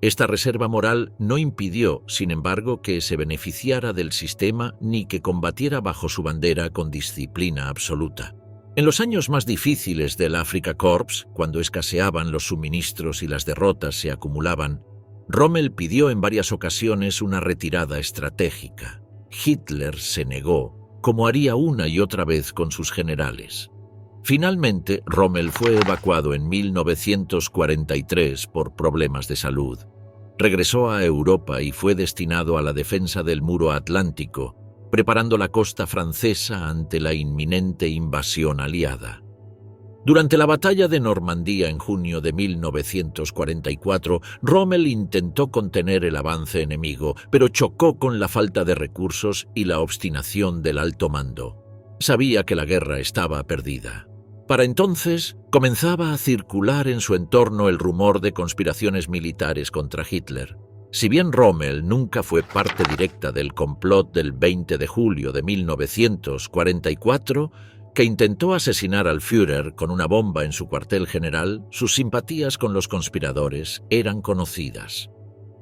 Esta reserva moral no impidió, sin embargo, que se beneficiara del sistema ni que combatiera bajo su bandera con disciplina absoluta. En los años más difíciles del Afrika Korps, cuando escaseaban los suministros y las derrotas se acumulaban, Rommel pidió en varias ocasiones una retirada estratégica. Hitler se negó, como haría una y otra vez con sus generales. Finalmente, Rommel fue evacuado en 1943 por problemas de salud. Regresó a Europa y fue destinado a la defensa del muro atlántico, preparando la costa francesa ante la inminente invasión aliada. Durante la batalla de Normandía en junio de 1944, Rommel intentó contener el avance enemigo, pero chocó con la falta de recursos y la obstinación del alto mando. Sabía que la guerra estaba perdida. Para entonces, comenzaba a circular en su entorno el rumor de conspiraciones militares contra Hitler. Si bien Rommel nunca fue parte directa del complot del 20 de julio de 1944, que intentó asesinar al Führer con una bomba en su cuartel general, sus simpatías con los conspiradores eran conocidas.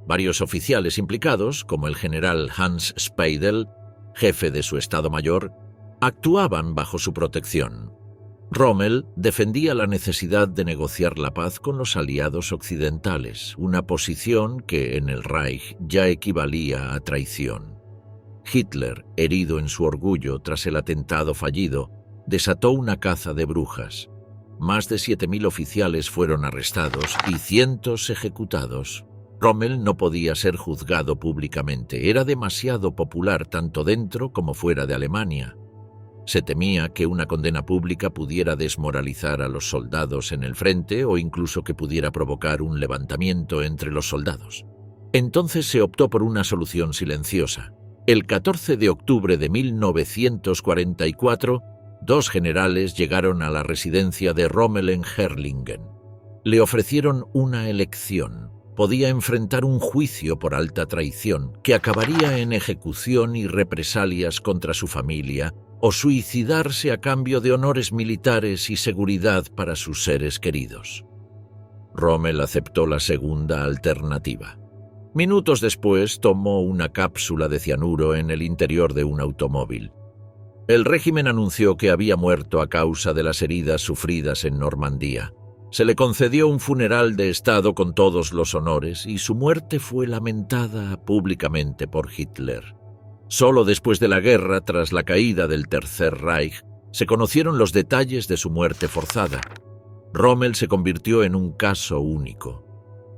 Varios oficiales implicados, como el general Hans Speidel, jefe de su Estado Mayor, actuaban bajo su protección. Rommel defendía la necesidad de negociar la paz con los aliados occidentales, una posición que en el Reich ya equivalía a traición. Hitler, herido en su orgullo tras el atentado fallido, desató una caza de brujas. Más de 7.000 oficiales fueron arrestados y cientos ejecutados. Rommel no podía ser juzgado públicamente, era demasiado popular tanto dentro como fuera de Alemania. Se temía que una condena pública pudiera desmoralizar a los soldados en el frente o incluso que pudiera provocar un levantamiento entre los soldados. Entonces se optó por una solución silenciosa. El 14 de octubre de 1944, dos generales llegaron a la residencia de Rommel en Herrlingen. Le ofrecieron una elección. Podía enfrentar un juicio por alta traición, que acabaría en ejecución y represalias contra su familia, o suicidarse a cambio de honores militares y seguridad para sus seres queridos. Rommel aceptó la segunda alternativa. Minutos después tomó una cápsula de cianuro en el interior de un automóvil. El régimen anunció que había muerto a causa de las heridas sufridas en Normandía. Se le concedió un funeral de Estado con todos los honores y su muerte fue lamentada públicamente por Hitler. Solo después de la guerra, tras la caída del Tercer Reich, se conocieron los detalles de su muerte forzada. Rommel se convirtió en un caso único.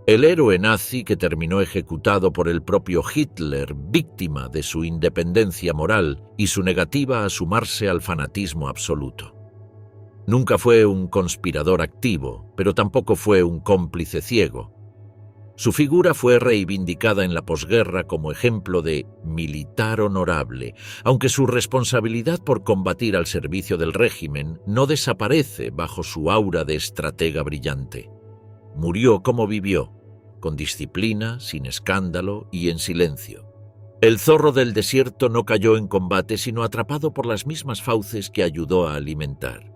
El héroe nazi que terminó ejecutado por el propio Hitler, víctima de su independencia moral y su negativa a sumarse al fanatismo absoluto. Nunca fue un conspirador activo, pero tampoco fue un cómplice ciego. Su figura fue reivindicada en la posguerra como ejemplo de militar honorable, aunque su responsabilidad por combatir al servicio del régimen no desaparece bajo su aura de estratega brillante. Murió como vivió, con disciplina, sin escándalo y en silencio. El zorro del desierto no cayó en combate, sino atrapado por las mismas fauces que ayudó a alimentar.